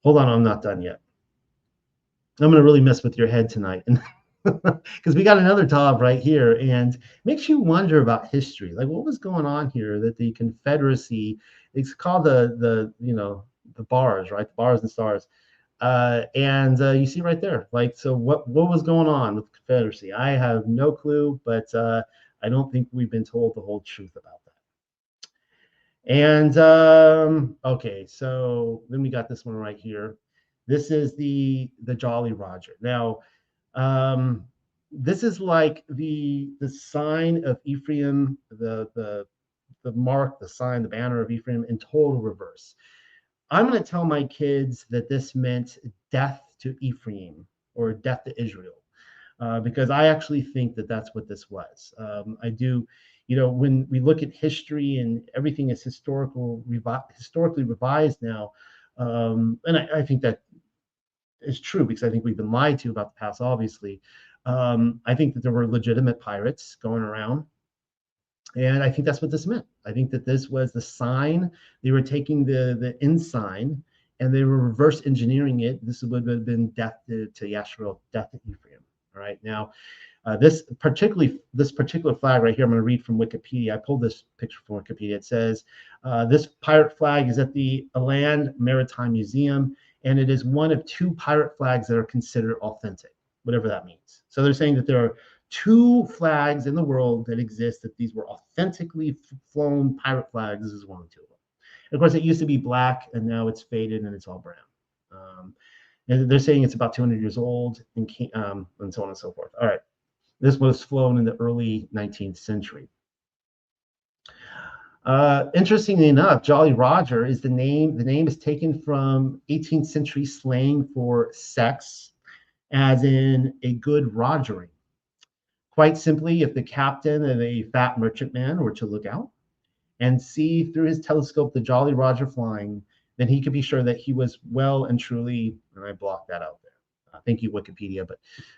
Hold on, I'm not done yet. I'm going to really mess with your head tonight. Because we got another tav right here, and it makes you wonder about history. Like, what was going on here that the Confederacy, it's called the bars, right? The bars and stars. And you see right there, like, so what was going on with the Confederacy? I have no clue, but I don't think we've been told the whole truth about that. And okay, so then we got this one right here. This is the Jolly Roger. Now, this is like the sign of Ephraim, the mark, the sign, the banner of Ephraim in total reverse. I'm going to tell my kids that this meant death to Ephraim or death to Israel, because I actually think that that's what this was. I do, when we look at history and everything is historically revised now, and I think that is true, because I think we've been lied to about the past, obviously. I think that there were legitimate pirates going around. And I think that's what this meant. I think that this was the sign. They were taking the ensign, and they were reverse engineering it. This would have been death to Yasserel, death to Ephraim. All right. Now, this particular flag right here, I'm going to read from Wikipedia. I pulled this picture from Wikipedia. It says, this pirate flag is at the Land Maritime Museum, and it is one of two pirate flags that are considered authentic, whatever that means. So they're saying that there are two flags in the world that exist, that these were authentically flown pirate flags. This is one of two of them. And of course, it used to be black, and now it's faded and it's all brown. And they're saying it's about 200 years old, and so on and so forth. All right. This was flown in the early 19th century. Interestingly enough, Jolly Roger is the name. The name is taken from 18th century slang for sex, as in a good rogering. Quite simply, if the captain of a fat merchantman were to look out, and see through his telescope the Jolly Roger flying, then he could be sure that he was well and truly, and I blocked that out there. Thank you, Wikipedia,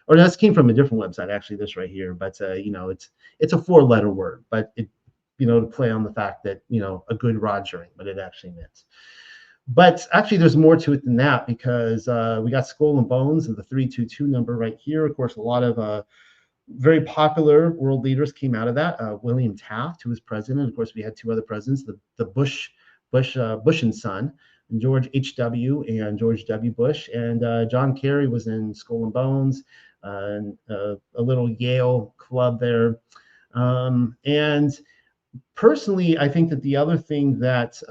or this came from a different website, actually, this right here, but it's a 4-letter word, but it, to play on the fact that, a good Rogering, what it actually meant. But actually, there's more to it than that, because we got Skull and Bones and the 322 number right here. Of course, a lot of very popular world leaders came out of that. William Taft, who was president. Of course, we had 2 other presidents, the Bush and son, and George H.W. and George W. Bush. And John Kerry was in Skull and Bones, and a little Yale club there. And personally, I think that the other thing that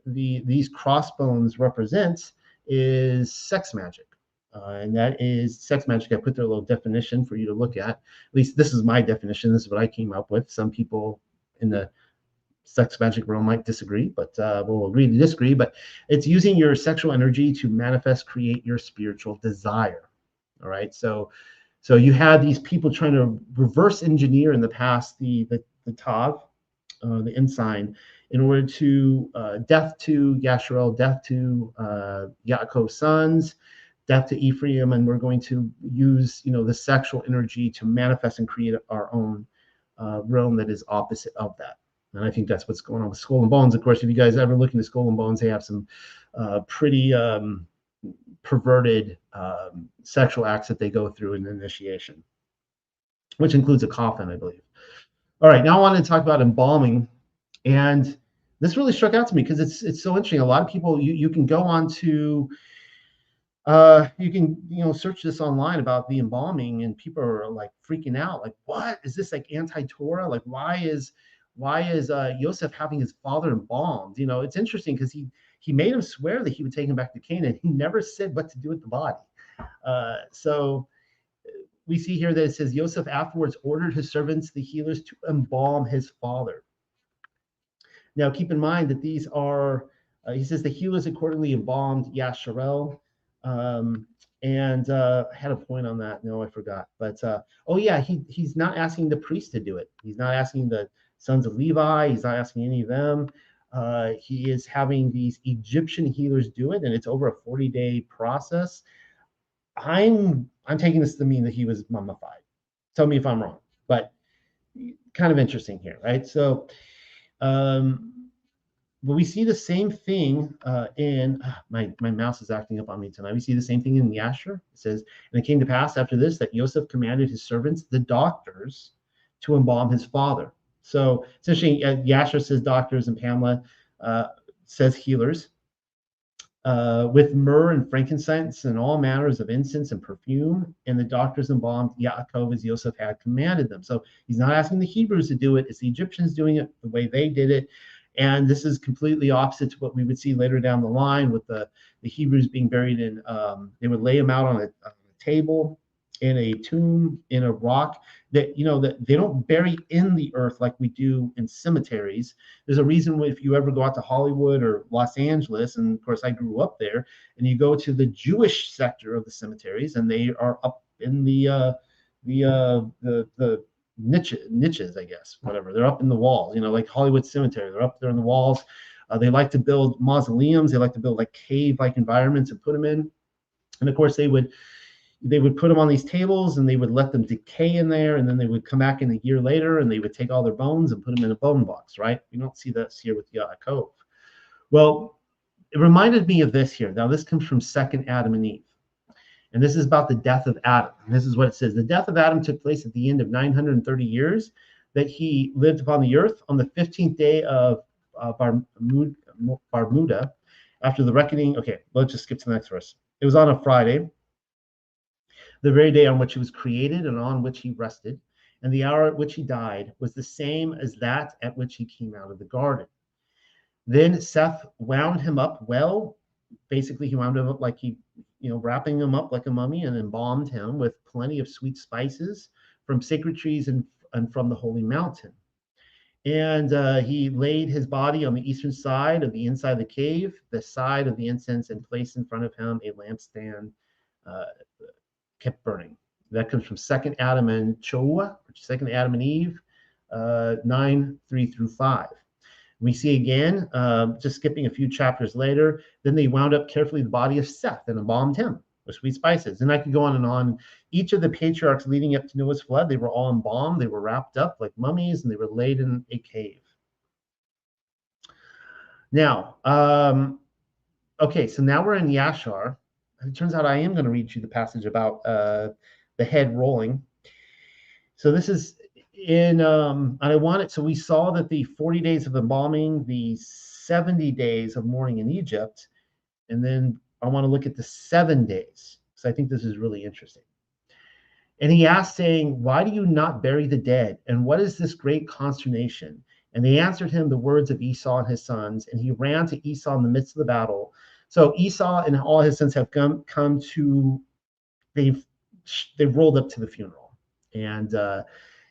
these crossbones represent is sex magic. And that is sex magic. I put their little definition for you to look at. At least this is my definition. This is what I came up with. Some people in the sex magic realm might disagree, but we'll agree to disagree. But it's using your sexual energy to manifest, create your spiritual desire. All right. So you had these people trying to reverse engineer in the past the Tav, the ensign, in order to death to Yasharel, death to Yakovs' sons, death to Ephraim, and we're going to use the sexual energy to manifest and create our own realm that is opposite of that. And I think that's what's going on with Skull and Bones. Of course, if you guys ever look into Skull and Bones, they have some pretty perverted sexual acts that they go through in the initiation, which includes a coffin, I believe. All right, now I want to talk about embalming, and this really struck out to me because it's so interesting. A lot of people, you can go on to you can search this online about the embalming, and people are like freaking out, like, what is this, like anti-Torah? Like, why is Yosef having his father embalmed? It's interesting because he made him swear that he would take him back to Canaan. He never said what to do with the body. So we see here that it says Yosef afterwards ordered his servants, the healers, to embalm his father. Now, keep in mind that these are, he says the healers accordingly embalmed Yasharel. And I had a point on that. No, I forgot. But oh yeah, he's not asking the priest to do it. He's not asking the sons of Levi. He's not asking any of them. He is having these Egyptian healers do it, and it's over a 40-day process. I'm taking this to mean that he was mummified. Tell me if I'm wrong, but kind of interesting here, right? So, but we see the same thing in my mouse is acting up on me tonight. We see the same thing in Yasher. It says, and it came to pass after this that Yosef commanded his servants, the doctors, to embalm his father. So essentially, Yasher says doctors, and Pamela says healers. With myrrh and frankincense and all manners of incense and perfume, and the doctors embalmed Yaakov as Yosef had commanded them. So he's not asking the Hebrews to do it; it's the Egyptians doing it the way they did it. And this is completely opposite to what we would see later down the line with the Hebrews being buried in. They would lay them out on a table, in a tomb, in a rock. That that they don't bury in the earth like we do in cemeteries. There's a reason if you ever go out to Hollywood or Los Angeles, and of course I grew up there, and you go to the Jewish sector of the cemeteries, and they are up in the niches, I guess, whatever. They're up in the walls, like Hollywood Cemetery. They're up there in the walls. They like to build mausoleums. They like to build like cave-like environments and put them in. And of course, they would put them on these tables, and they would let them decay in there, and then they would come back in a year later, and they would take all their bones and put them in a bone box, right? We don't see that here with Yaakov. Well, it reminded me of this here. Now, this comes from 2nd Adam and Eve. And this is about the death of Adam. And this is what it says. The death of Adam took place at the end of 930 years that he lived upon the earth on the 15th day of Barmuda after the reckoning. Okay, let's just skip to the next verse. It was on a Friday, the very day on which he was created and on which he rested. And the hour at which he died was the same as that at which he came out of the garden. Then Seth wound him up well. Basically, he wound him up like wrapping him up like a mummy, and embalmed him with plenty of sweet spices from sacred trees and from the holy mountain. And he laid his body on the eastern side of the inside of the cave, the side of the incense, and placed in front of him a lampstand kept burning. That comes from 2nd Adam and Choah, which is 2nd Adam and Eve, 9:3-5. We see again, just skipping a few chapters later, then they wound up carefully the body of Seth and embalmed him with sweet spices. And I could go on and on. Each of the patriarchs leading up to Noah's flood, they were all embalmed. They were wrapped up like mummies, and they were laid in a cave. Now, okay, so now we're in Yashar. It turns out I am going to read you the passage about the head rolling. So this is in, and I want it, so we saw that the 40 days of embalming, the 70 days of mourning in Egypt, and then I want to look at the 7 days, because I think this is really interesting. And he asked, saying, why do you not bury the dead? And what is this great consternation? And they answered him the words of Esau and his sons, and he ran to Esau in the midst of the battle. So Esau and all his sons have come to, they've rolled up to the funeral. And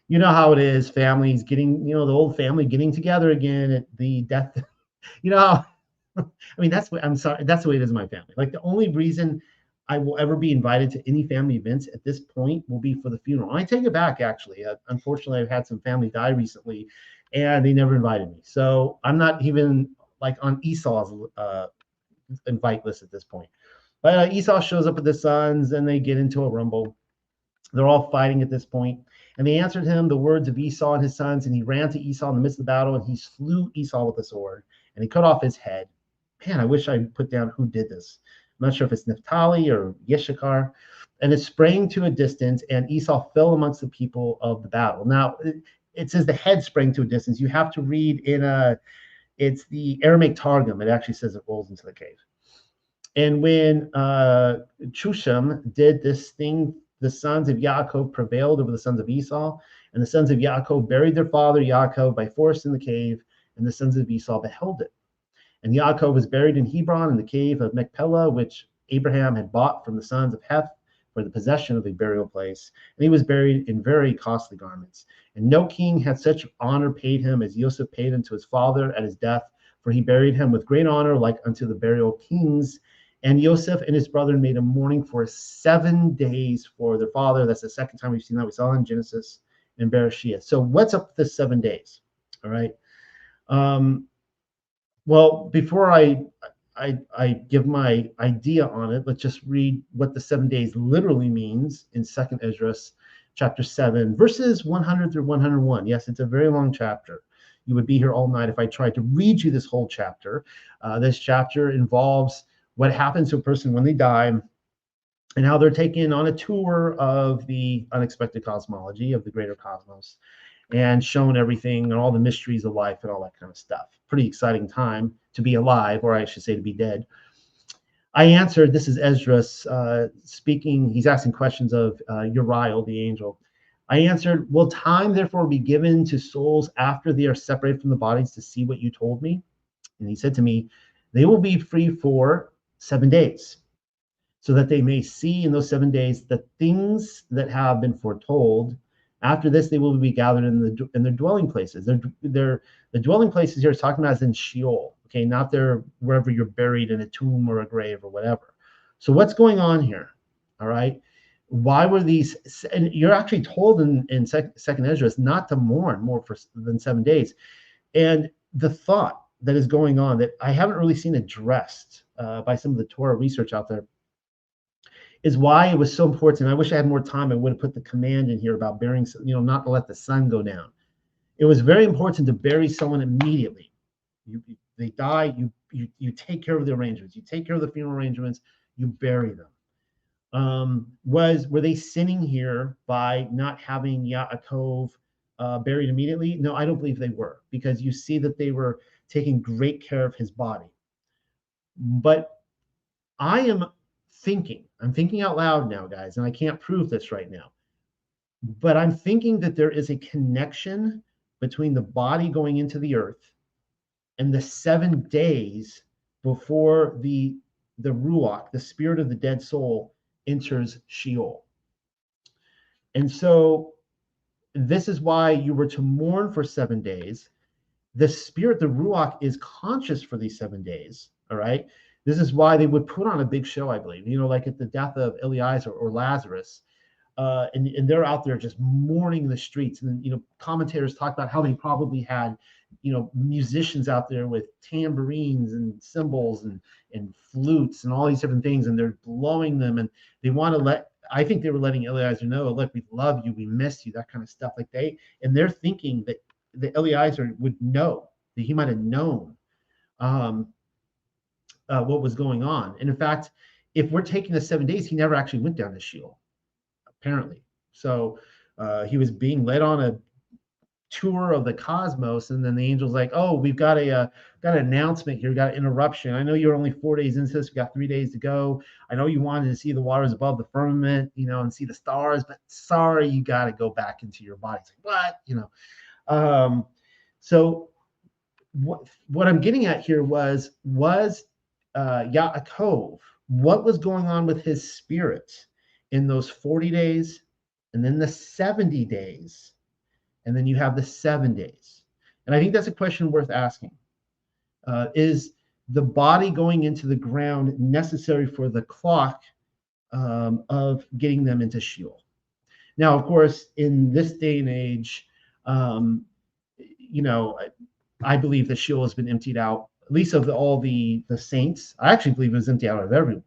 you know how it is, families getting, the old family getting together again at the death. How, I mean, that's what, I'm sorry, that's the way it is in my family. Like, the only reason I will ever be invited to any family events at this point will be for the funeral. And I take it back, actually. Unfortunately, I've had some family die recently, and they never invited me. So I'm not even like on Esau's invite list at this point. But Esau shows up with the sons, and they get into a rumble. They're all fighting at this point. And they answered him the words of Esau and his sons, and he ran to Esau in the midst of the battle, and he slew Esau with a sword, and he cut off his head. Man, I wish I put down who did this. I'm not sure if it's Naphtali or Issachar. And it sprang to a distance, and Esau fell amongst the people of the battle. Now, it says the head sprang to a distance. You have to read it's the Aramaic Targum. It actually says it rolls into the cave. And when Chusham did this thing, the sons of Yaakov prevailed over the sons of Esau, and the sons of Yaakov buried their father Yaakov by force in the cave, and the sons of Esau beheld it. And Yaakov was buried in Hebron in the cave of Machpelah, which Abraham had bought from the sons of Heth for the possession of a burial place. And he was buried in very costly garments. And no king had such honor paid him as Yosef paid him to his father at his death, for he buried him with great honor, like unto the burial of kings. And Yosef and his brethren made a mourning for 7 days for their father. That's the second time we've seen that. We saw in Genesis and BARASHAYATH. So what's up with this 7 days? All right. Well, before I give my idea on it, let's just read what the 7 days literally means in 2nd Esdras chapter 7, verses 100 through 101. Yes, it's a very long chapter. You would be here all night if I tried to read you this whole chapter. This chapter involves what happens to a person when they die, and how they're taken on a tour of the unexpected cosmology of the greater cosmos, and shown everything and all the mysteries of life and all that kind of stuff. Pretty exciting time to be alive, or I should say to be dead. I answered, this is Esdras speaking, he's asking questions of Uriel, the angel. I answered, will time therefore be given to souls after they are separated from the bodies to see what you told me? And he said to me, they will be free for 7 days, so that they may see in those 7 days the things that have been foretold. After this, they will be gathered in their dwelling places. The dwelling places here is talking about as in Sheol, okay, not there wherever you're buried in a tomb or a grave or whatever. So what's going on here? All right, why were these? And you're actually told in Second Esdras not to mourn more than 7 days. And the thought that is going on that I haven't really seen addressed by some of the Torah research out there is why it was so important. I wish I had more time. I would have put the command in here about burying, not to let the sun go down. It was very important to bury someone immediately. They die, you take care of the arrangements. You take care of the funeral arrangements, you bury them. Were they sinning here by not having Yaakov buried immediately? No, I don't believe they were, because you see that they were taking great care of his body. But I'm thinking out loud now, guys, and I can't prove this right now, but I'm thinking that there is a connection between the body going into the earth and the 7 days before the Ruach, the spirit of the dead soul, enters Sheol. And so this is why you were to mourn for 7 days. The spirit, the Ruach, is conscious for these 7 days, all right? This is why they would put on a big show, I believe, like at the death of Eliezer or Lazarus. and they're out there just mourning the streets. And commentators talk about how they probably had musicians out there with tambourines and cymbals and flutes and all these different things, and they're blowing them, and they want to let, I think they were letting Eliezer know, look, we love you, we miss you, that kind of stuff. And they're thinking that the Eliezer would know, that he might have known what was going on. And in fact, if we're taking the 7 days, he never actually went down to Sheol, apparently. So he was being led on a tour of the cosmos, and then the angel's like, oh, we've got an announcement here, we got an interruption. I know you're only 4 days into this, we got 3 days to go. I know you wanted to see the waters above the firmament, and see the stars, but sorry, you got to go back into your body. It's like, what? So what I'm getting at here was Yaakov, what was going on with his spirit in those 40 days, and then the 70 days, and then you have the 7 days. And I think that's a question worth asking. Is the body going into the ground necessary for the clock of getting them into Sheol? Now, of course, in this day and age, I believe that Sheol has been emptied out, at least of all the saints. I actually believe it was emptied out of everyone.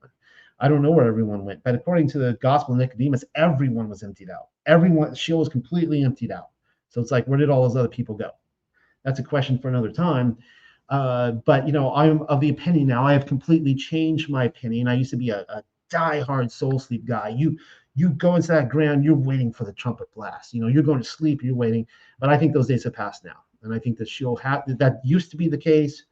I don't know where everyone went, but according to the Gospel of Nicodemus, everyone was emptied out. Sheol was completely emptied out. So it's like, where did all those other people go? That's a question for another time. But I'm of the opinion now. I have completely changed my opinion. I used to be a diehard soul sleep guy. You go into that ground, you're waiting for the trumpet blast. You're going to sleep, you're waiting. But I think those days have passed now. And I think that Sheol that used to be the case.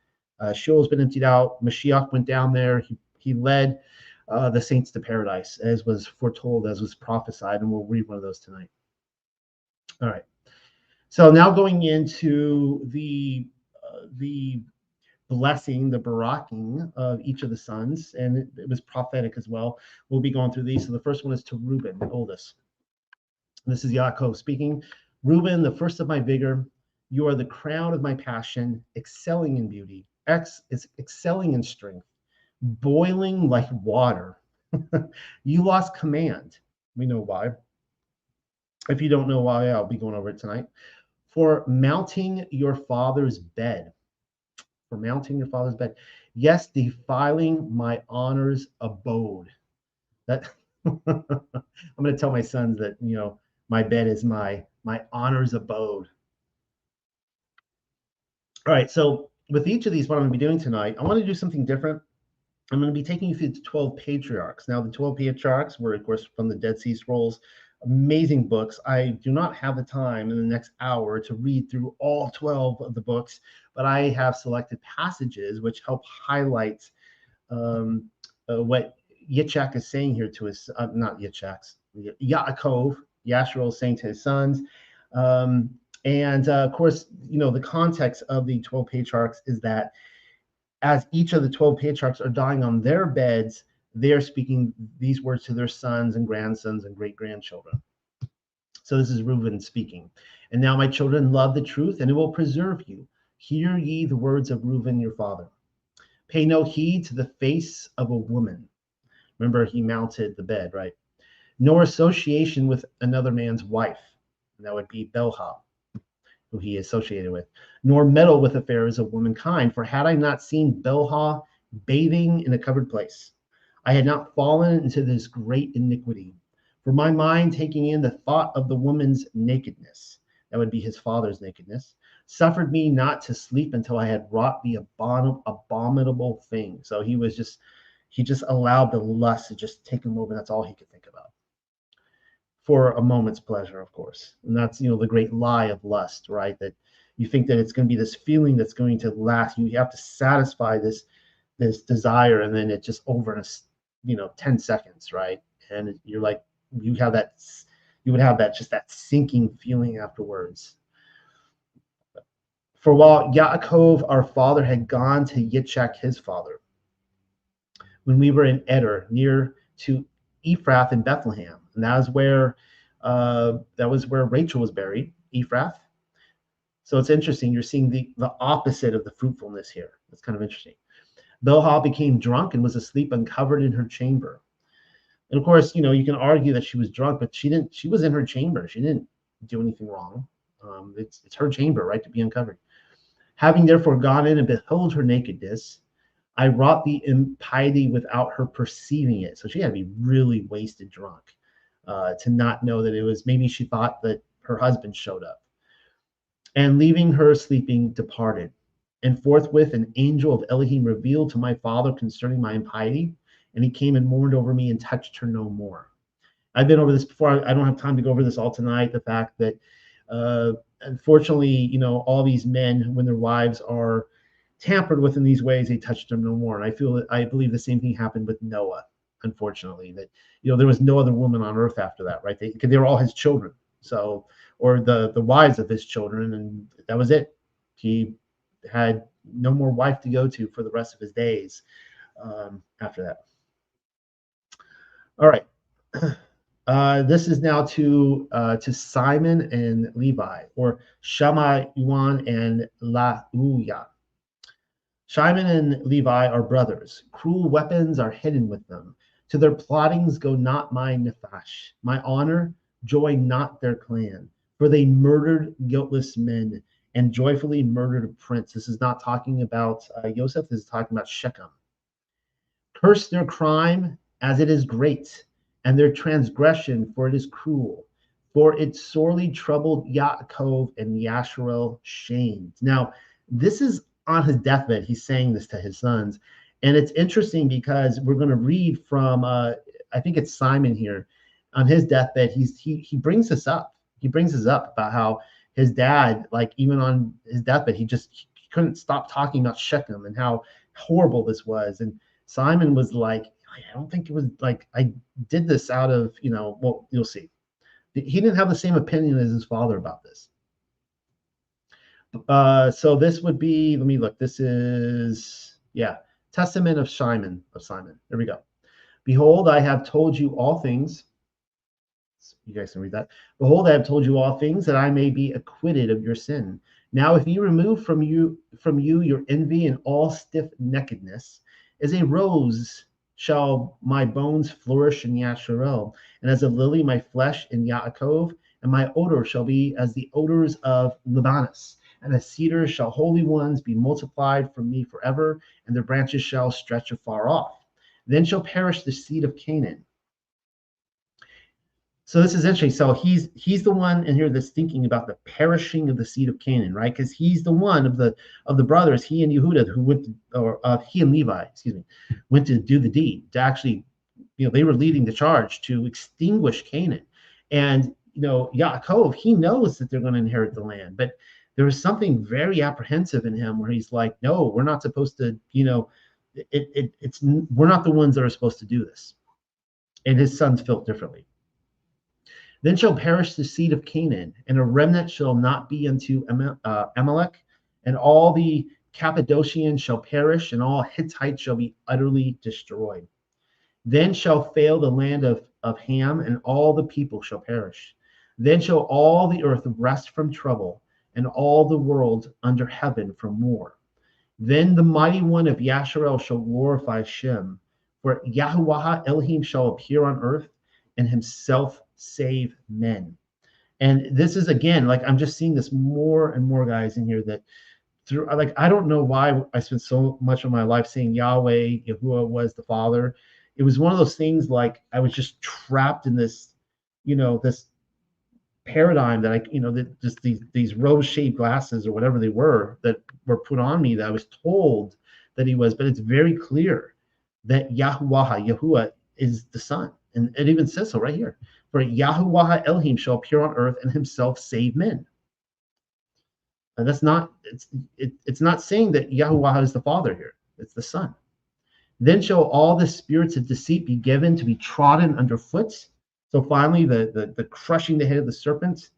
Sheol has been emptied out. Mashiach went down there. He led the saints to paradise, as was foretold, as was prophesied, and we'll read one of those tonight. All right. So now going into the blessing, the baraking of each of the sons, and it was prophetic as well. We'll be going through these. So the first one is to Reuben, the oldest. This is Yaakov speaking. Reuben, the first of my vigor, you are the crown of my passion, excelling in beauty, excelling in strength, boiling like water. You lost command. We know why. If you don't know why, I'll be going over it tonight. For mounting your father's bed. For mounting your father's bed. Yes, defiling my honor's abode. That I'm going to tell my sons that, my bed is my honor's abode. All right, so with each of these, what I'm going to be doing tonight, I want to do something different. I'm going to be taking you through the 12 patriarchs. Now, the 12 patriarchs were, of course, from the Dead Sea Scrolls. Amazing books. I do not have the time in the next hour to read through all 12 of the books, but I have selected passages which help highlight what Yitzhak is saying here to his, not Yitzhak's, Yaakov, Yasharel is saying to his sons. And of course, the context of the 12 patriarchs is that as each of the 12 patriarchs are dying on their beds, they're speaking these words to their sons and grandsons and great-grandchildren. So this is Reuben speaking. And now, my children, love the truth, and it will preserve you. Hear ye the words of Reuben your father. Pay no heed to the face of a woman. Remember, he mounted the bed, right? Nor association with another man's wife. And that would be Bilhah, who he associated with. Nor meddle with affairs of womankind. For had I not seen Bilhah bathing in a covered place, I had not fallen into this great iniquity. For my mind, taking in the thought of the woman's nakedness, that would be his father's nakedness, suffered me not to sleep until I had wrought the abominable thing. So he just allowed the lust to just take him over. That's all he could think about. For a moment's pleasure, of course. And that's, the great lie of lust, right? That you think that it's going to be this feeling that's going to last. You have to satisfy this desire, and then it's just over in 10 seconds, right? And you're like, you would have that just that sinking feeling afterwards. For while Yaakov, our father, had gone to Yitzhak, his father, when we were in Eder, near to Ephrath in Bethlehem, and that was where Rachel was buried, Ephrath. So it's interesting. You're seeing the opposite of the fruitfulness here. It's kind of interesting. Bilhah became drunk and was asleep uncovered in her chamber. And of course, you can argue that she was drunk, but she was in her chamber. She didn't do anything wrong. It's her chamber, right, to be uncovered. Having therefore gone in and beheld her nakedness, I wrought the impiety without her perceiving it. So she had to be really wasted drunk to not know that it was, maybe she thought that her husband showed up. And leaving her sleeping, departed. And forthwith an angel of Elohim revealed to my father concerning my impiety, and he came and mourned over me and touched her no more. I've been over this before. I don't have time to go over this all tonight. The fact that, unfortunately, all these men, when their wives are tampered with in these ways, they touched them no more. And I believe the same thing happened with Noah. Unfortunately, that there was no other woman on earth after that, right? They were all his children. So, or the wives of his children, and that was it. He had no more wife to go to for the rest of his days after that. All right. This is now to Simon and Levi, or Shammai, Yuan, and Lauya. Simon and Levi are brothers. Cruel weapons are hidden with them. To their plottings go not my nephash. My honor, join not their clan. For they murdered guiltless men and joyfully murdered a prince. This is not talking about Yosef. This is talking about Shechem. Curse their crime as it is great, and their transgression, for it is cruel. For it sorely troubled Yaakov, and Yasharel shamed. Now, this is on his deathbed. He's saying this to his sons. And it's interesting because we're going to read from, I think it's Simon here, on his deathbed. He brings this up. He brings this up about how his dad, like even on his deathbed, he couldn't stop talking about Shechem and how horrible this was. And Simon was like, I don't think it was like I did this out of, well, you'll see. He didn't have the same opinion as his father about this. So this would be, let me look. This is, Testament of Simon. There we go. Behold, I have told you all things. You guys can read that. Behold, I have told you all things, that I may be acquitted of your sin. Now, if you remove from you your envy and all stiff neckedness, as a rose shall my bones flourish in Yasharel, and as a lily my flesh in Yaakov, and my odor shall be as the odors of Libanus. And as cedars shall holy ones be multiplied from me forever, and their branches shall stretch afar off. Then shall perish the seed of Canaan. So this is interesting. So he's the one in here that's thinking about the perishing of the seed of Canaan, right? Because he's the one of the brothers, he and Yehuda, who went to, he and Levi, went to do the deed. To actually, they were leading the charge to extinguish Canaan. And Yaakov, he knows that they're going to inherit the land, but there was something very apprehensive in him where he's like, no, we're not supposed to, we're not the ones that are supposed to do this. And his sons felt differently. Then shall perish the seed of Canaan, and a remnant shall not be unto Amalek, and all the Cappadocians shall perish, and all Hittites shall be utterly destroyed. Then shall fail the land of Ham, and all the people shall perish. Then shall all the earth rest from trouble, and all the world under heaven from war. Then the mighty one of Yasharel shall glorify Shem, for Yahuwah Elohim shall appear on earth, and himself save men. And this is, again, like I'm just seeing this more and more, guys, in here that through, like, I don't know why I spent so much of my life saying Yahweh, Yahuwah was the Father. It was one of those things, like I was just trapped in this, this paradigm that that just these rose-shaped glasses or whatever they were that were put on me, that I was told that he was. But it's very clear that Yahuwah is the Son. And it even says so right here. For Yahuwah Elohim shall appear on earth, and himself save men. And that's not, it's not saying that Yahuwah is the Father here. It's the Son. Then shall all the spirits of deceit be given to be trodden underfoot. So finally, the crushing the head of the serpent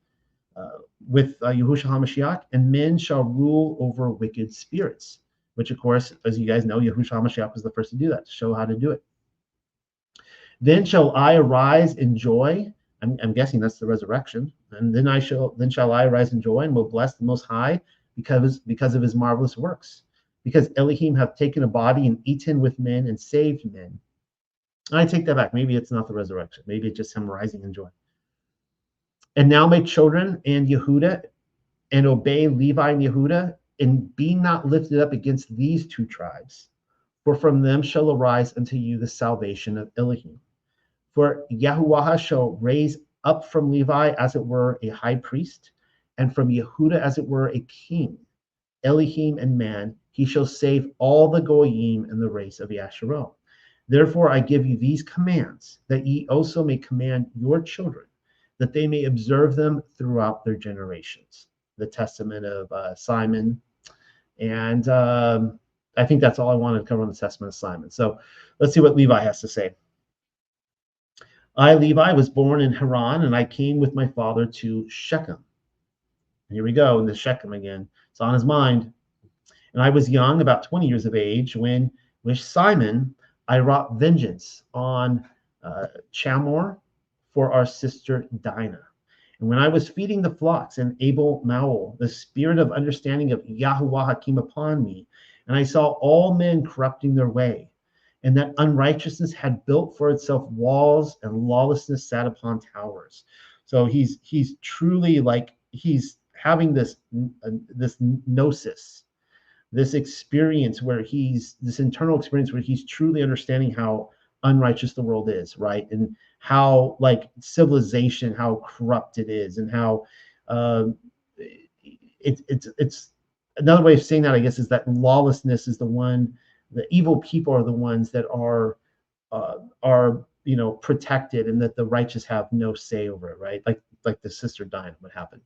with Yahushua HaMashiach, and men shall rule over wicked spirits, which, of course, as you guys know, Yahushua HaMashiach was the first to do that, to show how to do it. Then shall I arise in joy. I'm guessing that's the resurrection. And then shall I arise in joy, and will bless the Most High because of his marvelous works. Because Elohim hath taken a body and eaten with men and saved men. I take that back. Maybe it's not the resurrection. Maybe it's just him rising in joy. And now my children and Yehuda, and obey Levi and Yehuda, and be not lifted up against these two tribes. For from them shall arise unto you the salvation of Elohim. For Yahuwah shall raise up from Levi, as it were, a high priest, and from Yehuda, as it were, a king. Elohim and man, he shall save all the Goyim in the race of Yasharel. Therefore I give you these commands, that ye also may command your children, that they may observe them throughout their generations. The testament of Simon. And I think that's all I wanted to cover on the testament of Simon. So let's see what Levi has to say. I, Levi, was born in Haran, and I came with my father to Shechem. And here we go, in the Shechem again. It's on his mind. And I was young, about 20 years of age, when with Simon I wrought vengeance on Chamor for our sister Dinah. And when I was feeding the flocks in Abel Maol, the spirit of understanding of Yahuwah came upon me, and I saw all men corrupting their way, and that unrighteousness had built for itself walls, and lawlessness sat upon towers. So he's truly like, he's having this gnosis, this experience where this internal experience where he's truly understanding how unrighteous the world is, right? And how like civilization, how corrupt it is, and how it's another way of saying that, I guess, is that lawlessness is the evil people are the ones that are protected, and that the righteous have no say over it, right? Like the sister Dinah, what happened.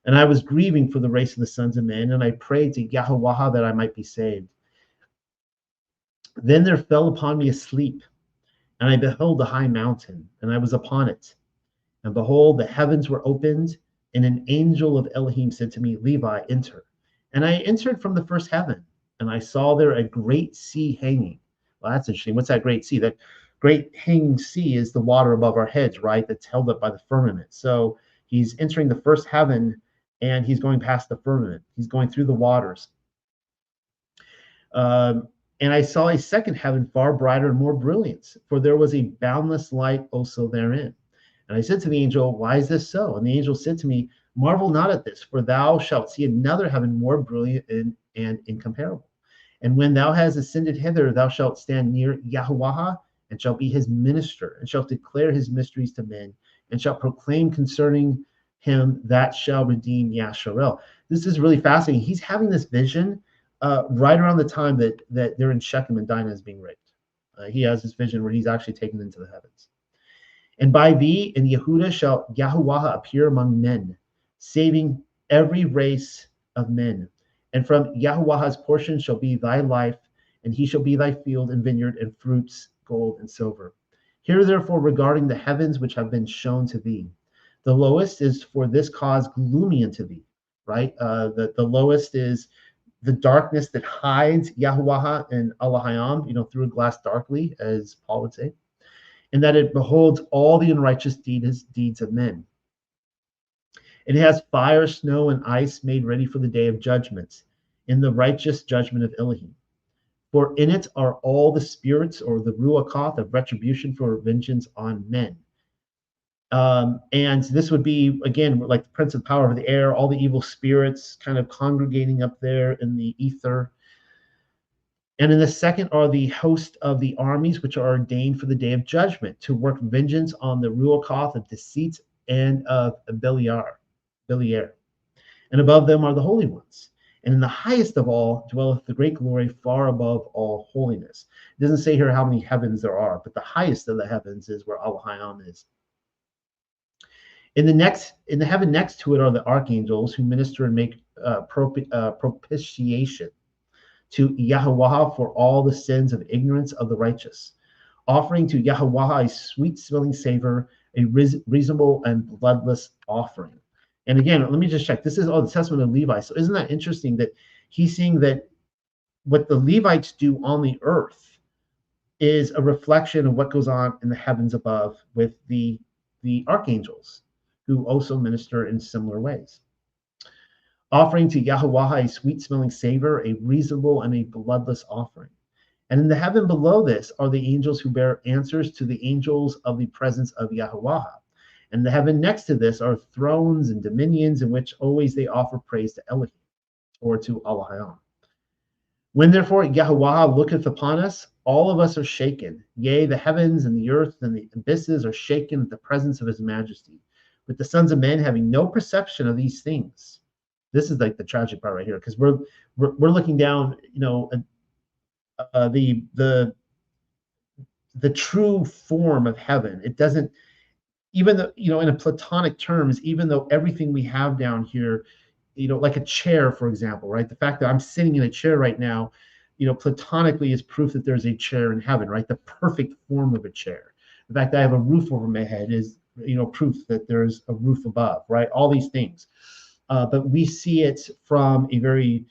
And I was grieving for the race of the sons of men, and I prayed to Yahuwah that I might be saved. Then there fell upon me a sleep, and I beheld a high mountain, and I was upon it. And behold, the heavens were opened, and an angel of Elohim said to me, Levi, enter. And I entered from the first heaven, and I saw there a great sea hanging. Well, that's interesting. What's that great sea? That great hanging sea is the water above our heads, right? That's held up by the firmament. So he's entering the first heaven, and he's going past the firmament. He's going through the waters. And I saw a second heaven far brighter and more brilliant, for there was a boundless light also therein. And I said to the angel, why is this so? And the angel said to me, marvel not at this, for thou shalt see another heaven more brilliant and incomparable. And when thou hast ascended hither, thou shalt stand near Yahuwah, and shalt be his minister, and shalt declare his mysteries to men, and shalt proclaim concerning him that shall redeem Yasharel. This is really fascinating. He's having this vision right around the time that they're in Shechem and Dinah is being raped. He has this vision where he's actually taken into the heavens. And by thee in Yehuda shall Yahuwah appear among men, saving every race of men. And from Yahuwah's portion shall be thy life, and he shall be thy field and vineyard and fruits, gold and silver. Hear therefore regarding the heavens which have been shown to thee. The lowest is for this cause gloomy unto thee, right? The lowest is the darkness that hides Yahuwah and Allahayam, through a glass darkly, as Paul would say, and that it beholds all the unrighteous deeds of men. It has fire, snow, and ice made ready for the day of judgment, in the righteous judgment of Elohim. For in it are all the spirits, or the ruachoth of retribution for vengeance on men. And this would be, again, like the prince of power of the air, all the evil spirits kind of congregating up there in the ether. And in the second are the host of the armies, which are ordained for the day of judgment, to work vengeance on the ruachoth of deceit and of Beliar. And above them are the holy ones. And in the highest of all dwelleth the great glory, far above all holiness. It doesn't say here how many heavens there are, but the highest of the heavens is where Allahayam is. In the heaven next to it are the archangels, who minister and make propitiation to Yahuwah for all the sins of ignorance of the righteous, offering to Yahuwah a sweet-smelling savor, a reasonable and bloodless offering. And again, let me just check. This is all the testament of Levi. So isn't that interesting that he's seeing that what the Levites do on the earth is a reflection of what goes on in the heavens above with the archangels, who also minister in similar ways. Offering to Yahuwah a sweet-smelling savor, a reasonable and a bloodless offering. And in the heaven below this are the angels who bear answers to the angels of the presence of Yahweh. And the heaven next to this are thrones and dominions in which always they offer praise to Elohim, or to Allah. When therefore Yahweh looketh upon us, all of us are shaken. Yea, the heavens and the earth and the abysses are shaken at the presence of his majesty. With the sons of men having no perception of these things. This is like the tragic part right here, because we're looking down, the true form of heaven. It doesn't, even though, in a platonic terms, even though everything we have down here, like a chair, for example, right? The fact that I'm sitting in a chair right now, platonically is proof that there's a chair in heaven, right? The perfect form of a chair. The fact that I have a roof over my head is, proof that there's a roof above, right? All these things. But we see it from a very,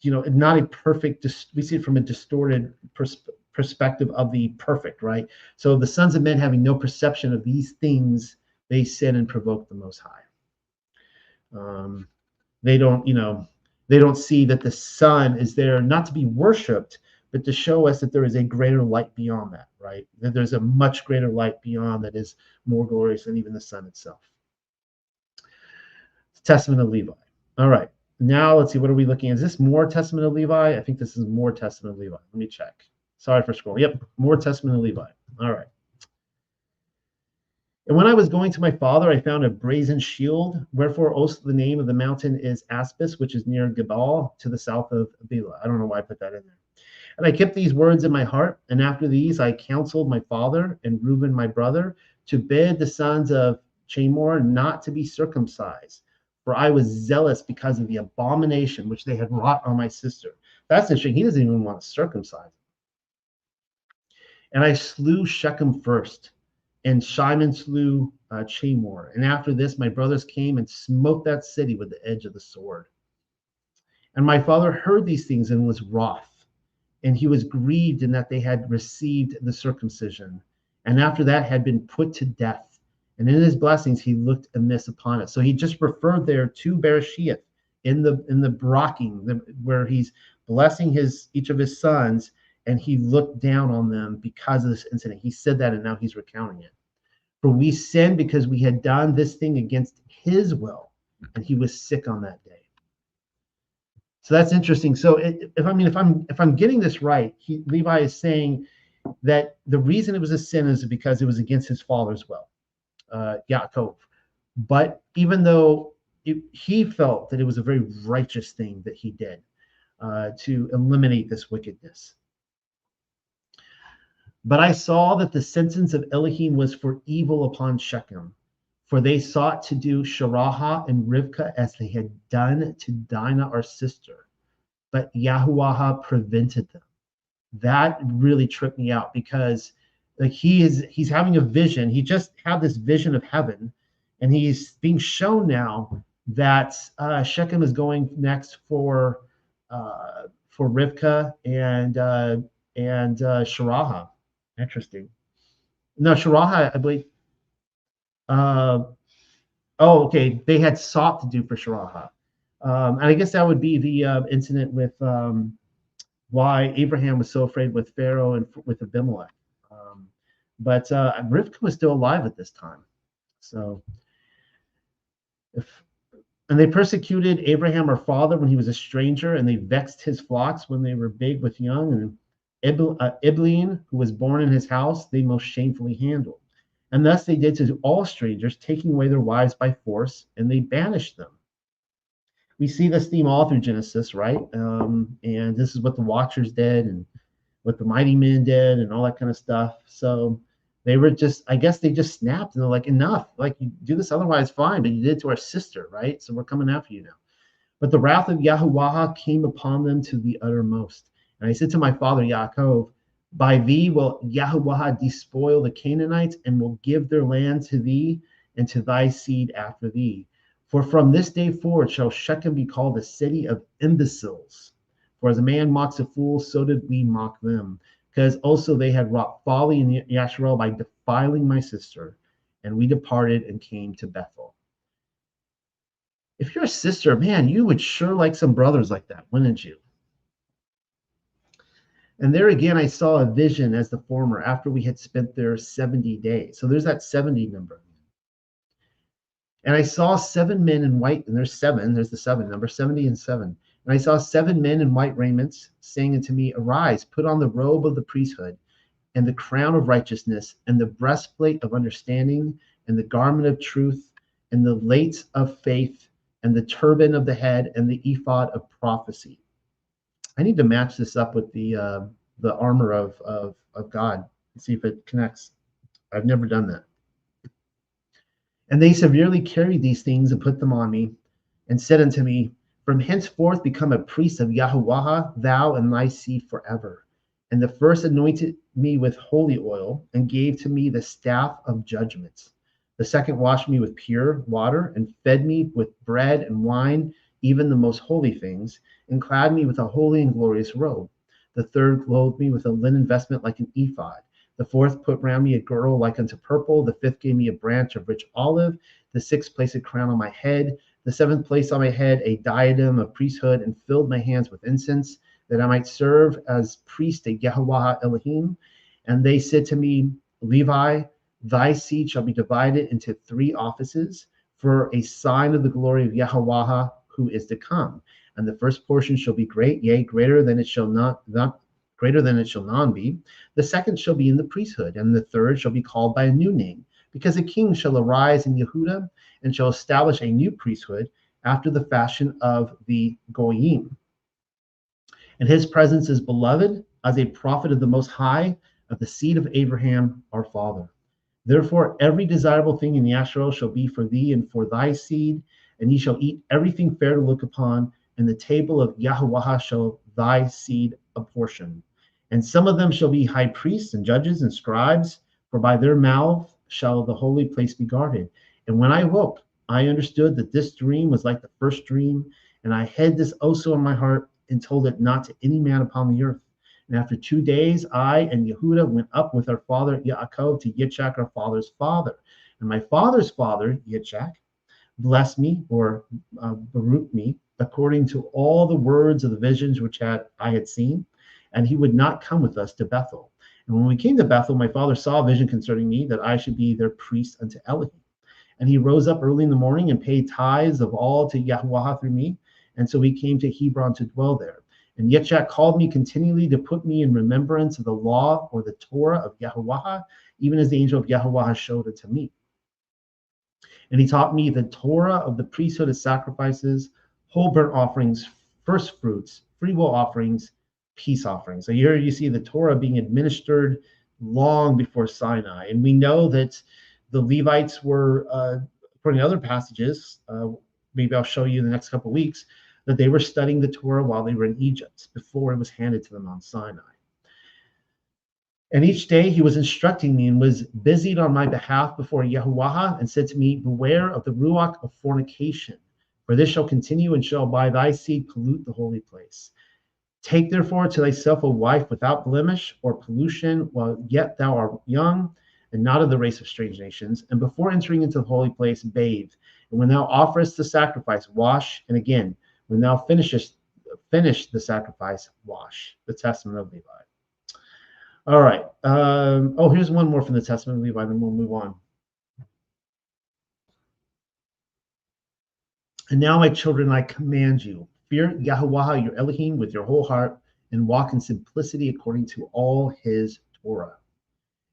not a perfect, we see it from a distorted perspective of the perfect, right? So the sons of men having no perception of these things, they sin and provoke the Most High. They don't see that the sun is there not to be worshipped, but to show us that there is a greater light beyond that, right? That there's a much greater light beyond that is more glorious than even the sun itself. Testament of Levi. All right. Now let's see, what are we looking at? Is this more Testament of Levi? I think this is more Testament of Levi. Let me check. Sorry for scrolling. Yep, more Testament of Levi. All right. And when I was going to my father, I found a brazen shield, wherefore also the name of the mountain is Aspis, which is near Gebal, to the south of Bela. I don't know why I put that in there. And I kept these words in my heart, and after these I counseled my father and Reuben my brother to bid the sons of Chamor not to be circumcised, for I was zealous because of the abomination which they had wrought on my sister. That's interesting. He doesn't even want to circumcise. And I slew Shechem first, and Shimon slew Chamor. And after this, my brothers came and smote that city with the edge of the sword. And my father heard these things and was wroth, and he was grieved in that they had received the circumcision, and after that had been put to death. And in his blessings he looked amiss upon it. So he just referred there to BARASHAYATH in the brocking, where he's blessing each of his sons, and he looked down on them because of this incident. He said that, and now he's recounting it. For we sinned because we had done this thing against his will, and he was sick on that day. So that's interesting. So if I'm getting this right, Levi is saying that the reason it was a sin is because it was against his father's will, Yaakov. But even though he felt that it was a very righteous thing that he did to eliminate this wickedness. But I saw that the sentence of Elohim was for evil upon Shechem, for they sought to do Sharaha and Rivkah as they had done to Dinah our sister, but Yahuwah prevented them. That really tripped me out, because like he's having a vision. He just had this vision of heaven, and he's being shown now that Shechem is going next for Rivkah and Sharaha. Interesting. No, Sharaha, I believe. Okay. They had sought to do for Sharaha. And I guess that would be the incident with why Abraham was so afraid with Pharaoh and with Abimelech. But Rivkah was still alive at this time. So, and they persecuted Abraham, our father, when he was a stranger, and they vexed his flocks when they were big with young. And Iblean, who was born in his house, they most shamefully handled. And thus they did to all strangers, taking away their wives by force, and they banished them. We see this theme all through Genesis, right? And this is what the Watchers did, and what the mighty men did, and all that kind of stuff. So they were just, I guess they just snapped, and they're like, enough. Like, you do this otherwise, fine, but you did it to our sister, right? So we're coming after you now. But the wrath of Yahuwah came upon them to the uttermost. And I said to my father Yaakov, by thee will Yahuwah despoil the Canaanites, and will give their land to thee and to thy seed after thee. For from this day forward shall Shechem be called a city of imbeciles. For as a man mocks a fool, so did we mock them. Because also they had wrought folly in Yasharel by defiling my sister. And we departed and came to Bethel. If you're a sister, man, you would sure like some brothers like that, wouldn't you? And there again, I saw a vision as the former after we had spent there 70 days. So there's that 70 number. And I saw 7 men in white, and there's the seven number, 70 and 7. And I saw 7 men in white raiments, saying unto me, Arise, put on the robe of the priesthood, and the crown of righteousness, and the breastplate of understanding, and the garment of truth, and the lates of faith, and the turban of the head, and the ephod of prophecy. I need to match this up with the armor of God and see if it connects. I've never done that. And they severely carried these things and put them on me, and said unto me, From henceforth become a priest of Yahuwah, thou and thy seed forever. And the first anointed me with holy oil, and gave to me the staff of judgments. The second washed me with pure water, and fed me with bread and wine, even the most holy things, and clad me with a holy and glorious robe. The third clothed me with a linen vestment like an ephod. The fourth put round me a girdle like unto purple. The fifth gave me a branch of rich olive. The sixth placed a crown on my head. The seventh placed on my head a diadem of priesthood, and filled my hands with incense, that I might serve as priest to Yahuwah Elohim. And they said to me, Levi, thy seed shall be divided into 3 offices, for a sign of the glory of Yahuwah who is to come. And the first portion shall be great, yea, greater than it shall not be. The second shall be in the priesthood, and the third shall be called by a new name, because a king shall arise in Yehuda, and shall establish a new priesthood after the fashion of the Goyim. And his presence is beloved as a prophet of the Most High, of the seed of Abraham our father. Therefore, every desirable thing in Yasharel shall be for thee and for thy seed, and ye shall eat everything fair to look upon, and the table of Yahuwah shall thy seed apportion. And some of them shall be high priests and judges and scribes, for by their mouth shall the holy place be guarded. And when I woke, I understood that this dream was like the first dream, and I hid this also in my heart, and told it not to any man upon the earth. And after 2 days, I and Yehuda went up with our father Yaakov to Yitzchak, our father's father. And my father's father, Yitzchak, blessed me, or baruch me, according to all the words of the visions which I had seen. And he would not come with us to Bethel. And when we came to Bethel, my father saw a vision concerning me, that I should be their priest unto Elohim. And he rose up early in the morning and paid tithes of all to Yahuwah through me. And so we came to Hebron to dwell there. And Yitzchak called me continually to put me in remembrance of the law, or the Torah of Yahuwah, even as the angel of Yahuwah showed it to me. And he taught me the Torah of the priesthood of sacrifices, whole burnt offerings, first fruits, freewill offerings, peace offerings. So here you see the Torah being administered long before Sinai. And we know that the Levites were, according to other passages, maybe I'll show you in the next couple of weeks, that they were studying the Torah while they were in Egypt before it was handed to them on Sinai. And each day he was instructing me and was busied on my behalf before Yahuwah, and said to me, Beware of the ruach of fornication, for this shall continue, and shall by thy seed pollute the holy place. Take therefore to thyself a wife without blemish or pollution, while yet thou art young, and not of the race of strange nations. And before entering into the holy place, bathe. And when thou offerest the sacrifice, wash. And again, when thou finish the sacrifice, wash. The testament of Levi. All right. Here's one more from the testament of Levi, then we'll move on. And now, my children, I command you, fear Yahuwah your Elohim with your whole heart, and walk in simplicity according to all his Torah.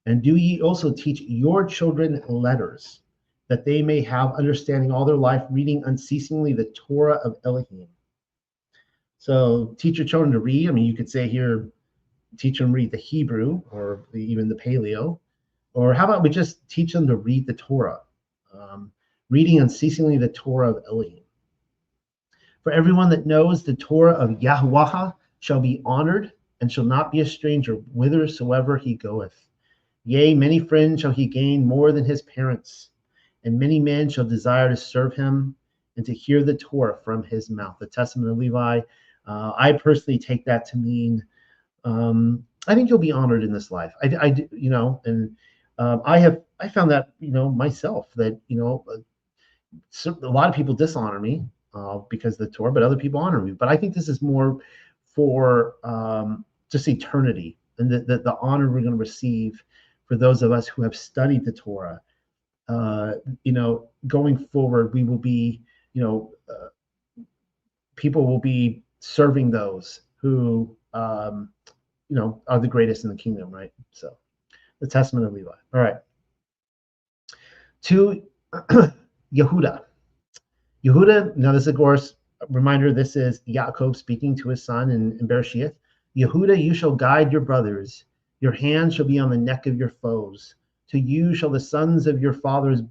And do ye also teach your children letters, that they may have understanding all their life, reading unceasingly the Torah of Elohim. So teach your children to read. I mean, you could say here, teach them to read the Hebrew, or even the Paleo. Or how about we just teach them to read the Torah, reading unceasingly the Torah of Elohim. For everyone that knows the Torah of Yahuwah shall be honored, and shall not be a stranger whithersoever he goeth. Yea, many friends shall he gain more than his parents, and many men shall desire to serve him, and to hear the Torah from his mouth. The testament of Levi. I personally take that to mean, I think you'll be honored in this life. I found that, myself, that, a lot of people dishonor me because of the Torah, but other people honor me. But I think this is more for just eternity and the honor we're going to receive for those of us who have studied the Torah. Going forward, we will be, people will be serving those who, are the greatest in the kingdom, right? So the Testament of Levi. All right. To Yehuda. Yehuda, now this is, of course, a reminder, this is Yaakov speaking to his son in BARASHAYATH. Yehuda, you shall guide your brothers. Your hand shall be on the neck of your foes. To you shall the sons of your fathers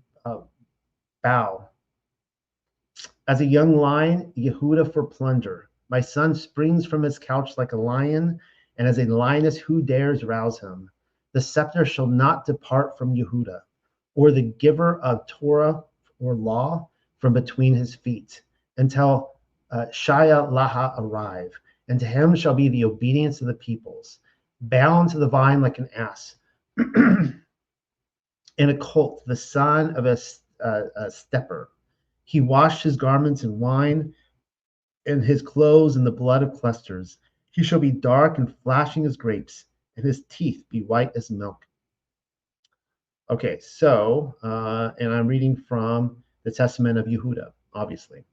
bow. As a young lion, Yehuda for plunder. My son springs from his couch like a lion, and as a lioness, who dares rouse him? The scepter shall not depart from Yehuda, or the giver of Torah or law from between his feet, until Shaya Laha arrive, and to him shall be the obedience of the peoples, bound to the vine like an ass, and a colt, the son of a stepper. He washed his garments in wine, and his clothes in the blood of clusters. He shall be dark and flashing as grapes, and his teeth be white as milk. Okay, so, and I'm reading from the Testament of Yehuda, obviously.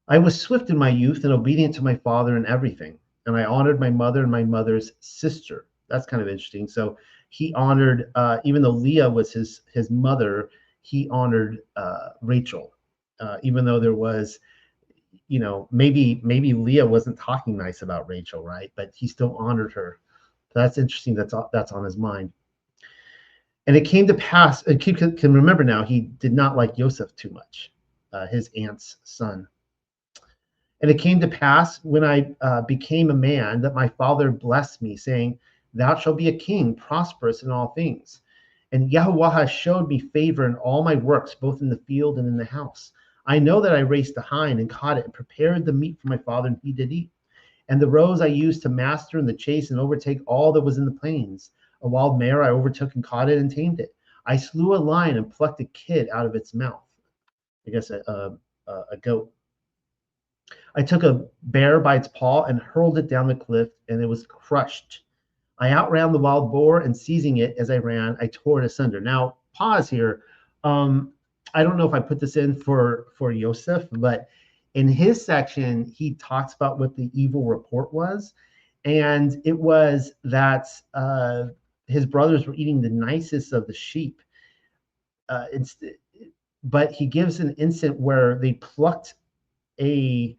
I was swift in my youth and obedient to my father in everything, and I honored my mother and my mother's sister. That's kind of interesting. So he honored, even though Leah was his mother, he honored Rachel, even though there was, maybe Leah wasn't talking nice about Rachel, right? But he still honored her. That's interesting. That's on his mind. And it came to pass, and can remember now, he did not like Joseph too much, his aunt's son. And it came to pass when I became a man that my father blessed me, saying, thou shalt be a king, prosperous in all things. And Yahuwah showed me favor in all my works, both in the field and in the house. I know that I raced a hind and caught it and prepared the meat for my father, and he did eat. And the roes I used to master in the chase and overtake all that was in the plains. A wild mare I overtook and caught it and tamed it. I slew a lion and plucked a kid out of its mouth. I guess a goat. I took a bear by its paw and hurled it down the cliff, and it was crushed. I outran the wild boar, and seizing it as I ran, I tore it asunder. Now, pause here. I don't know if I put this in for Yosef, but in his section, he talks about what the evil report was. And it was that his brothers were eating the nicest of the sheep. But he gives an instance where they plucked a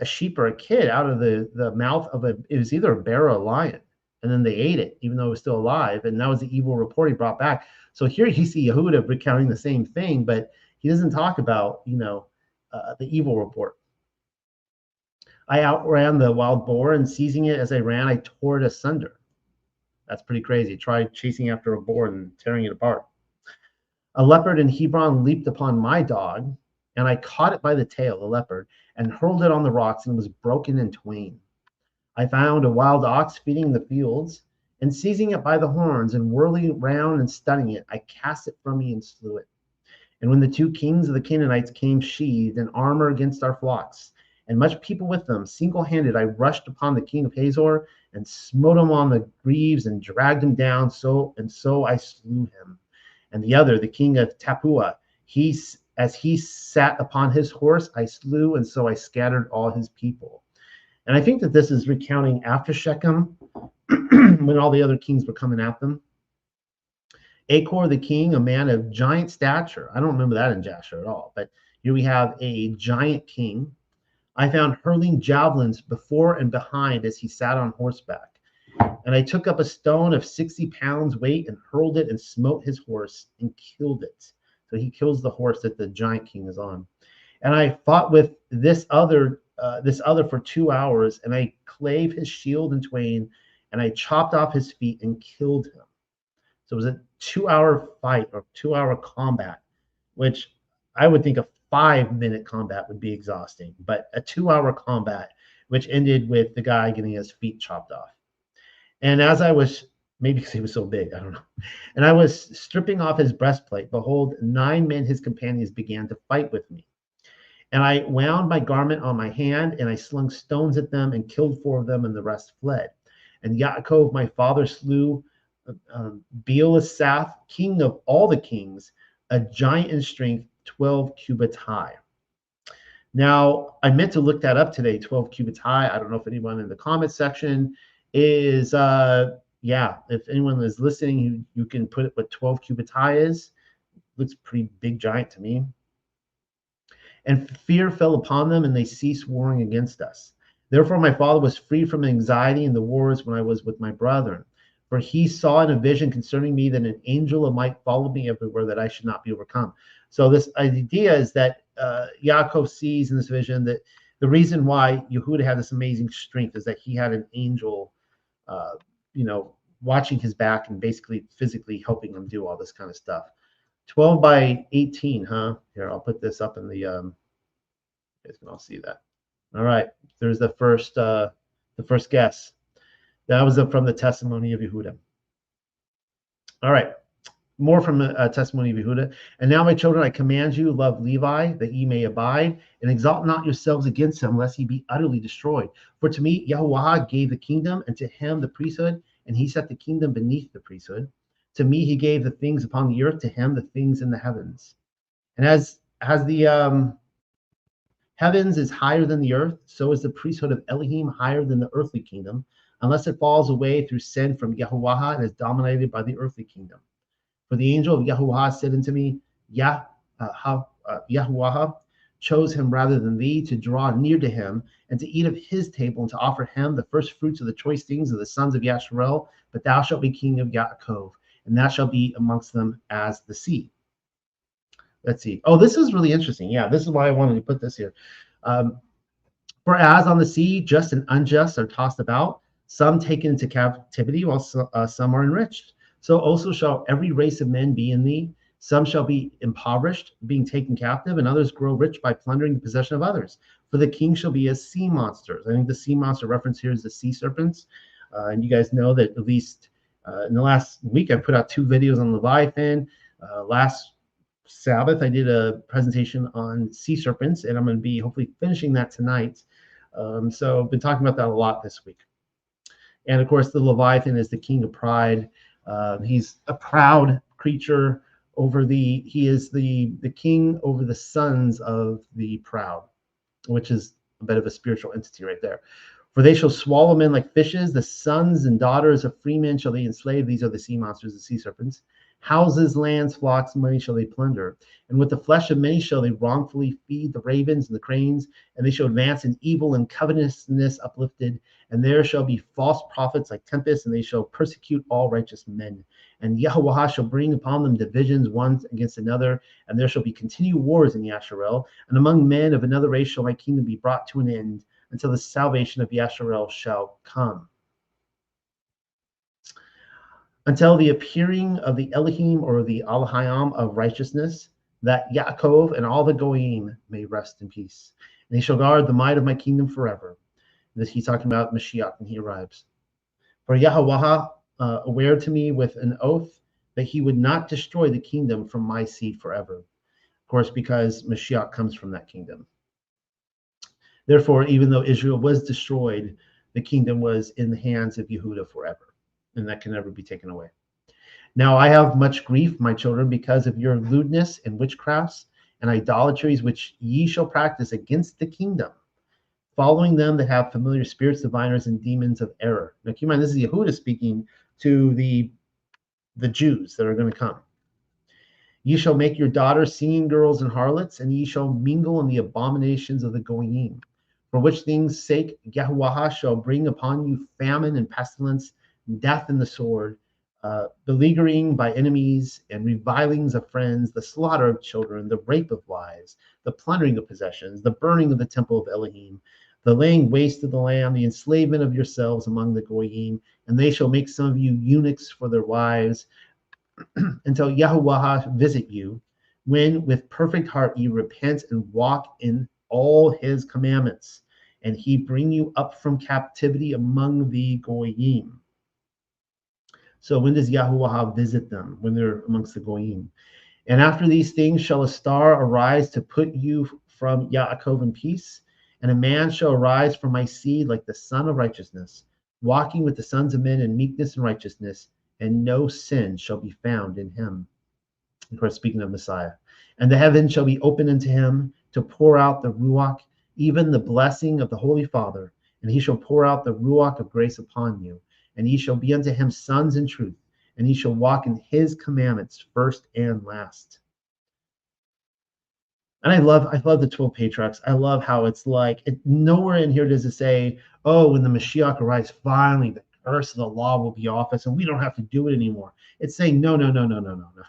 sheep or a kid out of the mouth of it was either a bear or a lion. And then they ate it, even though it was still alive. And that was the evil report he brought back. So here you see Yehuda recounting the same thing, but he doesn't talk about, the evil report. I outran the wild boar, and seizing it as I ran, I tore it asunder. That's pretty crazy. Try chasing after a boar and tearing it apart. A leopard in Hebron leaped upon my dog, and I caught it by the tail, the leopard, and hurled it on the rocks, and it was broken in twain. I found a wild ox feeding in the fields, and seizing it by the horns and whirling round and stunning it, I cast it from me and slew it. And when the two kings of the Canaanites came sheathed in armor against our flocks, and much people with them, single-handed, I rushed upon the king of Hazor and smote him on the greaves and dragged him down. So I slew him. And the other, the king of Tapua, as he sat upon his horse, I slew, and so I scattered all his people. And I think that this is recounting after Shechem, when all the other kings were coming at them. Achor the king, a man of giant stature. I don't remember that in Jasher at all, but here we have a giant king. I found hurling javelins before and behind as he sat on horseback. And I took up a stone of 60 pounds weight and hurled it and smote his horse and killed it. So he kills the horse that the giant king is on. And I fought with this other for 2 hours, and I clave his shield in twain, and I chopped off his feet and killed him. So it was a 2-hour fight or 2-hour combat, which I would think a 5-minute combat would be exhausting, but a 2-hour combat, which ended with the guy getting his feet chopped off. And as I was, maybe because he was so big, I don't know, and I was stripping off his breastplate, behold, 9 men, his companions, began to fight with me. And I wound my garment on my hand, and I slung stones at them and killed 4 of them, and the rest fled. And Yaakov, my father, slew Beelasath, king of all the kings, a giant in strength, 12 cubits high. Now, I meant to look that up today, 12 cubits high. I don't know if anyone in the comment section is, yeah, if anyone is listening, you can put what 12 cubits high is. Looks pretty big giant to me. And fear fell upon them, and they ceased warring against us. Therefore, my father was free from anxiety in the wars when I was with my brethren. For he saw in a vision concerning me that an angel of might followed me everywhere, that I should not be overcome. So this idea is that Yaakov sees in this vision that the reason why Yehuda had this amazing strength is that he had an angel, watching his back and basically physically helping him do all this kind of stuff. 12 by 18, huh? Here, I'll put this up in the, you guys can all see that. All right, there's the first guess. That was from the testimony of Yehuda. All right, more from the testimony of Yehuda. And now, my children, I command you, love Levi, that ye may abide, and exalt not yourselves against him, lest he be utterly destroyed. For to me, Yahuwah gave the kingdom, and to him the priesthood, and he set the kingdom beneath the priesthood. To me, he gave the things upon the earth, to him the things in the heavens. And as the heavens is higher than the earth, so is the priesthood of Elohim higher than the earthly kingdom, unless it falls away through sin from Yahuwah and is dominated by the earthly kingdom. For the angel of Yahuwah said unto me, Yahuwah chose him rather than thee, to draw near to him, and to eat of his table, and to offer him the first fruits of the choice things of the sons of Yasharel. But thou shalt be king of Yaakov, and thou shalt be amongst them as the sea. Let's see. Oh, this is really interesting. Yeah, this is why I wanted to put this here. For as on the sea, just and unjust are tossed about, some taken into captivity, while some are enriched. So also shall every race of men be in thee. Some shall be impoverished, being taken captive, and others grow rich by plundering the possession of others. For the king shall be as sea monsters. I think the sea monster reference here is the sea serpents. And you guys know that at least in the last week, I put out 2 videos on Leviathan. Last Sabbath, I did a presentation on sea serpents, and I'm going to be hopefully finishing that tonight. So I've been talking about that a lot this week. And of course, the Leviathan is the king of pride. He's a proud creature he is the king over the sons of the proud, which is a bit of a spiritual entity right there. For they shall swallow men like fishes, the sons and daughters of free men shall they enslave. These are the sea monsters, the sea serpents. Houses, lands, flocks, money shall they plunder. And with the flesh of many shall they wrongfully feed the ravens and the cranes, and they shall advance in evil and covetousness uplifted. And there shall be false prophets like tempests, and they shall persecute all righteous men. And Yahuwah shall bring upon them divisions one against another, and there shall be continued wars in Yasharel. And among men of another race shall my kingdom be brought to an end, until the salvation of Yasharel shall come. Until the appearing of the Elohim, or the Alahayam of righteousness, that Yaakov and all the Goyim may rest in peace. And they shall guard the might of my kingdom forever. This he's talking about Mashiach when he arrives. For Yahuwah aware to me with an oath that he would not destroy the kingdom from my seed forever. Of course, because Mashiach comes from that kingdom. Therefore, even though Israel was destroyed, the kingdom was in the hands of Yehuda forever, and that can never be taken away. Now I have much grief, my children, because of your lewdness and witchcrafts and idolatries which ye shall practice against the kingdom, following them that have familiar spirits, diviners, and demons of error. Now keep in mind, this is Yehuda speaking to the Jews that are going to come. Ye shall make your daughters singing girls and harlots, and ye shall mingle in the abominations of the Goyim. For which things' sake Yahuwah shall bring upon you famine and pestilence, death and the sword, beleaguering by enemies, and revilings of friends, the slaughter of children, the rape of wives, the plundering of possessions, the burning of the temple of Elohim, the laying waste of the land, the enslavement of yourselves among the Goyim, and they shall make some of you eunuchs for their wives, until Yahuwah visit you, when with perfect heart ye repent and walk in all his commandments, and he bring you up from captivity among the Goyim. So when does Yahuwah visit them? When they're amongst the Goyim. And after these things shall a star arise to put you from Yaakov in peace, and a man shall arise from my seed like the Son of Righteousness, walking with the sons of men in meekness and righteousness, and no sin shall be found in him. Of course, speaking of Messiah. And the heavens shall be opened unto him to pour out the Ruach, even the blessing of the Holy Father, and he shall pour out the Ruach of grace upon you, and ye shall be unto him sons in truth, and he shall walk in his commandments first and last. And I love the 12 patriarchs. I love how it's like, nowhere in here does it say, oh, when the Mashiach arrives, finally the curse of the law will be off us and we don't have to do it anymore. It's saying, no.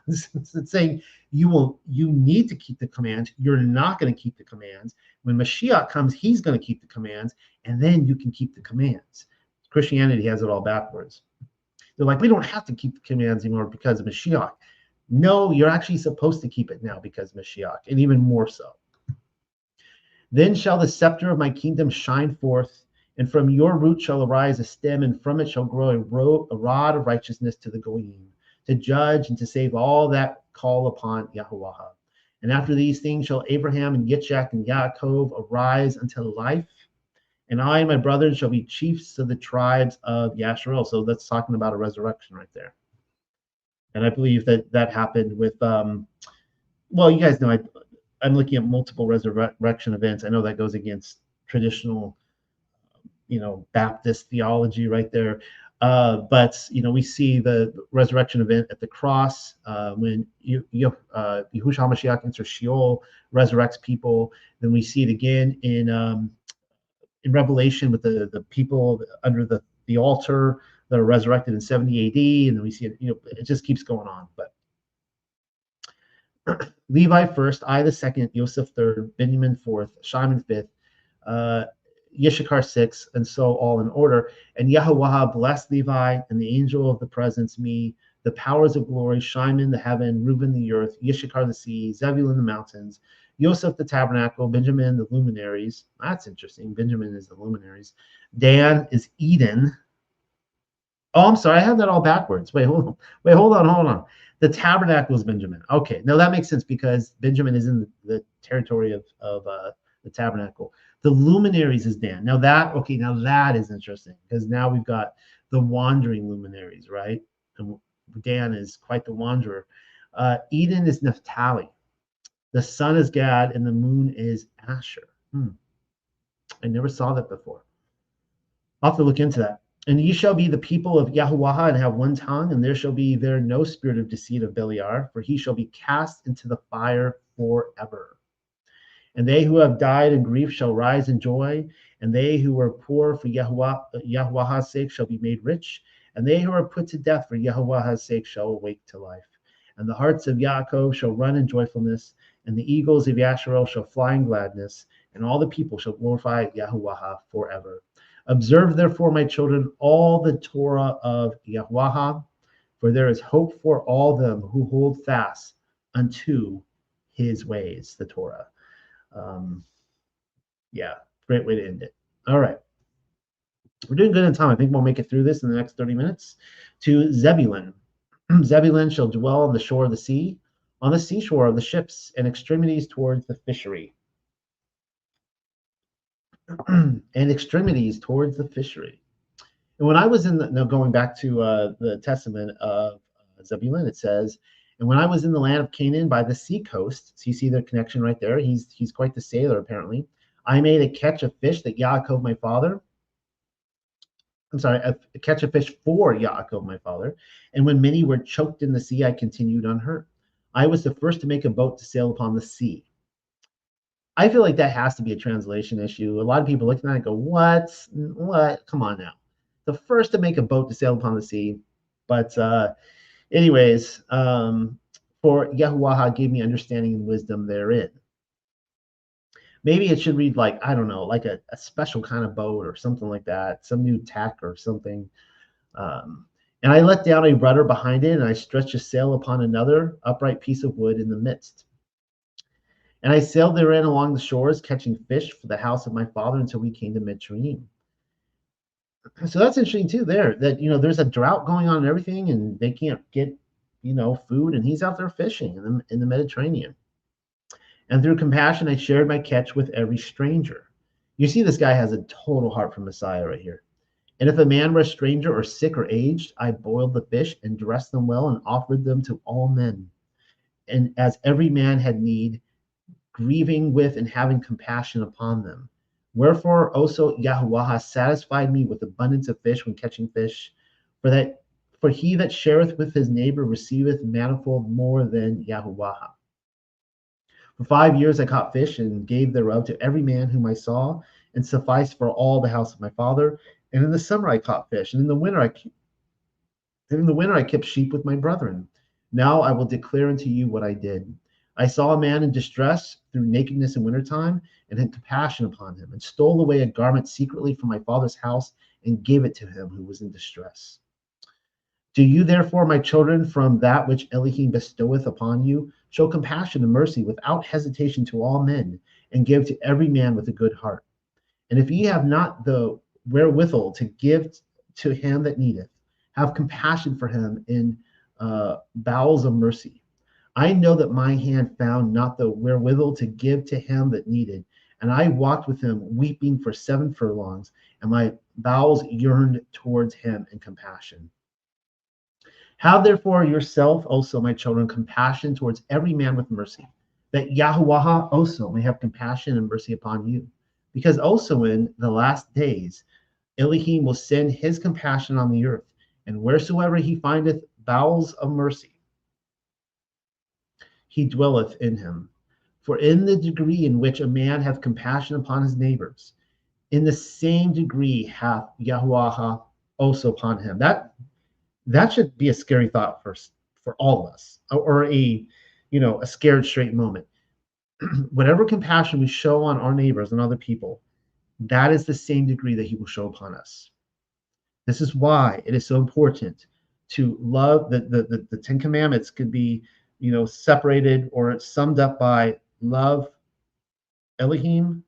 It's saying you need to keep the commands. You're not going to keep the commands. When Mashiach comes, he's going to keep the commands, and then you can keep the commands. Christianity has it all backwards. They're like, we don't have to keep the commands anymore because of Mashiach. No, you're actually supposed to keep it now because of Mashiach, and even more so. Then shall the scepter of my kingdom shine forth, and from your root shall arise a stem, and from it shall grow a rod of righteousness to the Goyim, to judge and to save all that call upon Yahuwah. And after these things shall Abraham and Yitzchak and Yaakov arise unto life, and I and my brethren shall be chiefs of the tribes of Yasharel. So that's talking about a resurrection right there. And I believe that happened with, well, you guys know I'm looking at multiple resurrection events. I know that goes against traditional, Baptist theology right there. But, we see the resurrection event at the cross when Yahushua HaMashiach enters Sheol, resurrects people. Then we see it again in Revelation with the people under the altar that are resurrected in 70 AD, and then we see it, it just keeps going on. But Levi first, I the second, Yosef third, Benjamin fourth, Shimon fifth, Yishakar sixth, and so all in order. And Yahuwah blessed Levi, and the angel of the presence me, the powers of glory, Shimon the heaven, Reuben the earth, Yishakar the sea, Zebulun the mountains, Yosef the tabernacle, Benjamin the luminaries. That's interesting. Benjamin is the luminaries. Dan is Eden. Oh, I'm sorry. I have that all backwards. Wait, hold on. The tabernacle is Benjamin. Okay, now that makes sense because Benjamin is in the territory of the tabernacle. The luminaries is Dan. Now that is interesting because now we've got the wandering luminaries, right? And Dan is quite the wanderer. Eden is Naphtali. The sun is Gad, and the moon is Asher. I never saw that before. I'll have to look into that. And ye shall be the people of Yahuwah and have one tongue, and there shall be there no spirit of deceit of Beliar, for he shall be cast into the fire forever. And they who have died in grief shall rise in joy, and they who were poor for Yahuwah's sake shall be made rich, and they who are put to death for Yahuwah's sake shall awake to life. And the hearts of Yaakov shall run in joyfulness, and the eagles of Yasharel shall fly in gladness, and all the people shall glorify Yahuwah forever. Observe, therefore, my children, all the Torah of Yahuwah, for there is hope for all them who hold fast unto his ways, the Torah. Great way to end it. All right. We're doing good in time. I think we'll make it through this in the next 30 minutes. To Zebulun. Zebulun shall dwell on the shore of the sea, on the seashore of the ships, and extremities towards the fishery. And extremities towards the fishery. And when I was now going back to the testament of Zebulun, it says, and when I was in the land of Canaan by the sea coast, so you see the connection right there. He's quite the sailor, apparently. I made a catch of fish that Yaakov my father. A catch of fish for Yaakov my father. And when many were choked in the sea, I continued unhurt. I was the first to make a boat to sail upon the sea. I feel like that has to be a translation issue. A lot of people looking at it go, what? Come on now. The first to make a boat to sail upon the sea. But anyways, for Yahuwah gave me understanding and wisdom therein. Maybe it should read like, I don't know, like a special kind of boat or something like that, some new tack or something. And I let down a rudder behind it, and I stretched a sail upon another upright piece of wood in the midst. And I sailed therein along the shores, catching fish for the house of my father until we came to Mitzrayim. So that's interesting too there, that, there's a drought going on and everything, and they can't get, food, and he's out there fishing in the Mediterranean. And through compassion, I shared my catch with every stranger. You see, this guy has a total heart for Messiah right here. And if a man were a stranger or sick or aged, I boiled the fish and dressed them well and offered them to all men. And as every man had need, grieving with and having compassion upon them. Wherefore also Yahuwah has satisfied me with abundance of fish when catching fish, for he that shareth with his neighbor receiveth manifold more than Yahuwah. For 5 years I caught fish and gave thereof to every man whom I saw, and sufficed for all the house of my father. And in the summer I caught fish, and in the winter I kept sheep with my brethren. Now I will declare unto you what I did. I saw a man in distress through nakedness in wintertime, and had compassion upon him, and stole away a garment secretly from my father's house, and gave it to him who was in distress. Do you therefore, my children, from that which Elohim bestoweth upon you, show compassion and mercy without hesitation to all men, and give to every man with a good heart. And if ye have not the wherewithal to give to him that needeth, have compassion for him in bowels of mercy. I know that my hand found not the wherewithal to give to him that needed, and I walked with him weeping for 7 furlongs, and my bowels yearned towards him in compassion. Have therefore yourself also, my children, compassion towards every man with mercy, that Yahuwah also may have compassion and mercy upon you. Because also in the last days Elohim will send his compassion on the earth, and wheresoever he findeth bowels of mercy, he dwelleth in him. For in the degree in which a man hath compassion upon his neighbors, in the same degree hath Yahuwah also upon him. That should be a scary thought for all of us, or a scared straight moment. Whatever compassion we show on our neighbors and other people, that is the same degree that he will show upon us. This is why it is so important to love. The 10 Commandments could be separated or summed up by love Elohim,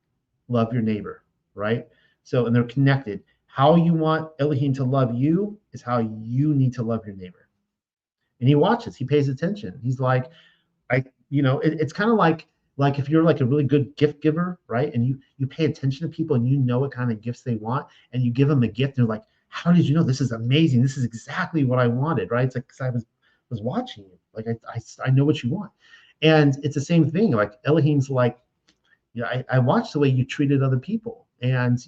love your neighbor, right? So, and they're connected. How you want Elohim to love you is how you need to love your neighbor. And he watches, he pays attention. He's like, it's kind of like if you're like a really good gift giver, right? And you pay attention to people and you know what kind of gifts they want, and you give them a gift, and they're like, how did you know? This is amazing. This is exactly what I wanted, right? It's like, because I was watching you. Like I know what you want. And it's the same thing. Like Elohim's like, I watched the way you treated other people, and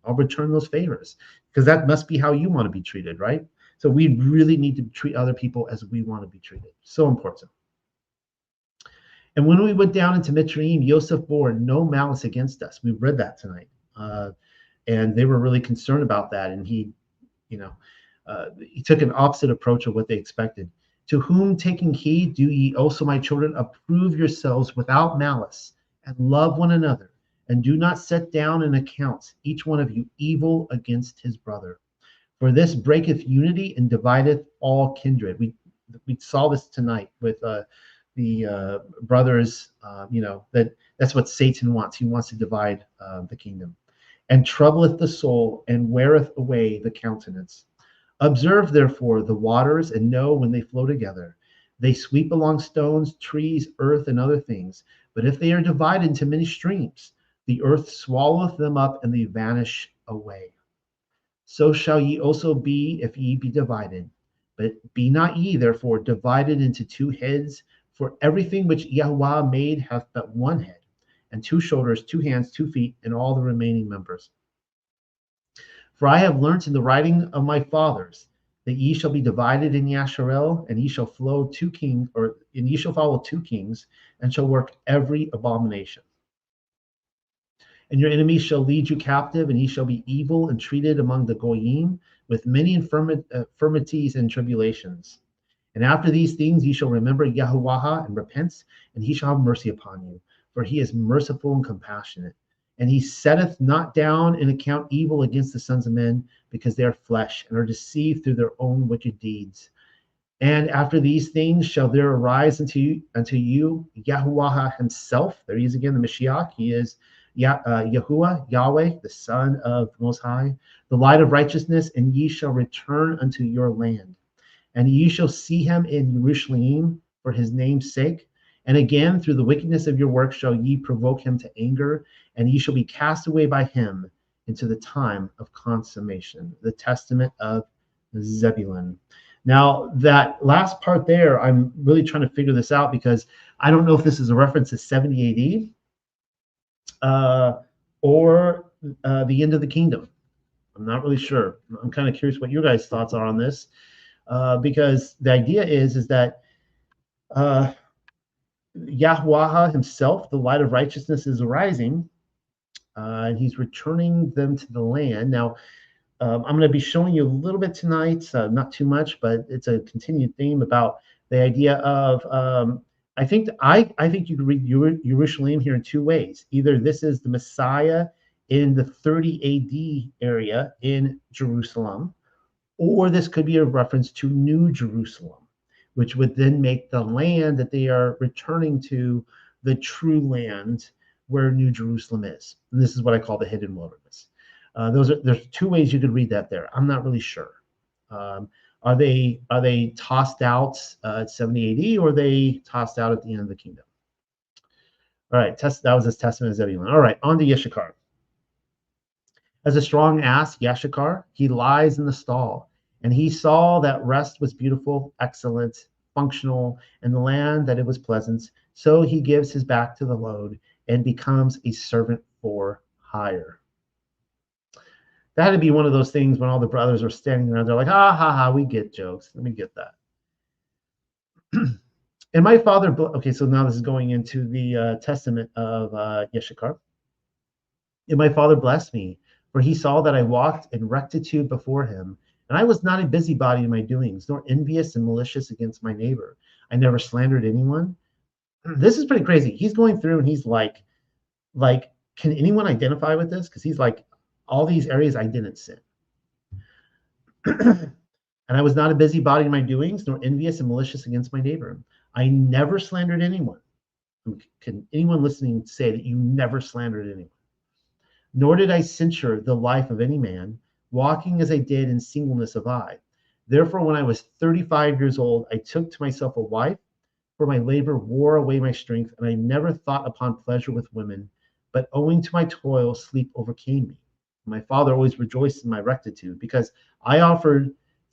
I'll return those favors, because that must be how you want to be treated, right? So we really need to treat other people as we want to be treated. So important. And when we went down into Mitzrayim, Yosef bore no malice against us. We read that tonight, and they were really concerned about that. And he took an opposite approach of what they expected. To whom taking heed, do ye also, my children, approve yourselves without malice, and love one another, and do not set down in accounts each one of you evil against his brother. For this breaketh unity and divideth all kindred. We saw this tonight with the brothers. That's what Satan wants. He wants to divide the kingdom, and troubleth the soul, and weareth away the countenance. Observe therefore the waters, and know when they flow together. They sweep along stones, trees, earth, and other things. But if they are divided into many streams, the earth swalloweth them up, and they vanish away. So shall ye also be if ye be divided. But be not ye therefore divided into 2 heads, for everything which Yahuwah made hath but 1 head, and 2 shoulders, 2 hands, 2 feet, and all the remaining members. For I have learnt in the writing of my fathers that ye shall be divided in Yasharel, and ye shall follow 2 kings, and shall work every abomination. And your enemies shall lead you captive, and ye shall be evil and treated among the Goyim with many infirmities and tribulations. And after these things ye shall remember Yahuwah and repent, and he shall have mercy upon you, for he is merciful and compassionate. And he setteth not down in account evil against the sons of men, because they are flesh, and are deceived through their own wicked deeds. And after these things shall there arise unto you Yahuwah himself. There he is again, the Mashiach. He is Yahuwah, Yahweh, the Son of the Most High, the light of righteousness, and ye shall return unto your land. And ye shall see him in Jerusalem for his name's sake, And again, through the wickedness of your work shall ye provoke him to anger, and ye shall be cast away by him into the time of consummation. The testament of Zebulun. Now, that last part there, I'm really trying to figure this out because I don't know if this is a reference to 70 AD or the end of the kingdom. I'm not really sure. I'm kind of curious what your guys' thoughts are on this, because the idea is that Yahweh himself, the light of righteousness, is arising, and he's returning them to the land. Now, I'm going to be showing you a little bit tonight, not too much, but it's a continued theme about the idea of. I think you could read Jerusalem here in two ways. Either this is the Messiah in the 30 AD area in Jerusalem, or this could be a reference to New Jerusalem, which would then make the land that they are returning to the true land where New Jerusalem is. And this is what I call the hidden wilderness. There's two ways you could read that there. I'm not really sure. Are they tossed out at 70 AD, or are they tossed out at the end of the kingdom? All right, that was his testament of Zebulun. All right, on to Issachar. As a strong ass, Issachar, he lies in the stall, and he saw that rest was beautiful, excellent, functional, and the land that it was pleasant. So he gives his back to the load and becomes a servant for hire. That had to be one of those things when all the brothers are standing around. They're like, ha, ha, ha, we get jokes. Let me get that. And my father, okay, so now this is going into the testament of Issachar. And my father blessed me, for he saw that I walked in rectitude before him, and I was not a busybody in my doings, nor envious and malicious against my neighbor. I never slandered anyone. This is pretty crazy. He's going through and he's like, can anyone identify with this? Because he's like, all these areas I didn't sin. And I was not a busybody in my doings, nor envious and malicious against my neighbor. I never slandered anyone. Can anyone listening say that you never slandered anyone? Nor did I censure the life of any man, walking as I did in singleness of eye. Therefore, when I was 35 years old, I took to myself a wife, for my labor wore away my strength, and I never thought upon pleasure with women, but owing to my toil, sleep overcame me. My father always rejoiced in my rectitude, because I offered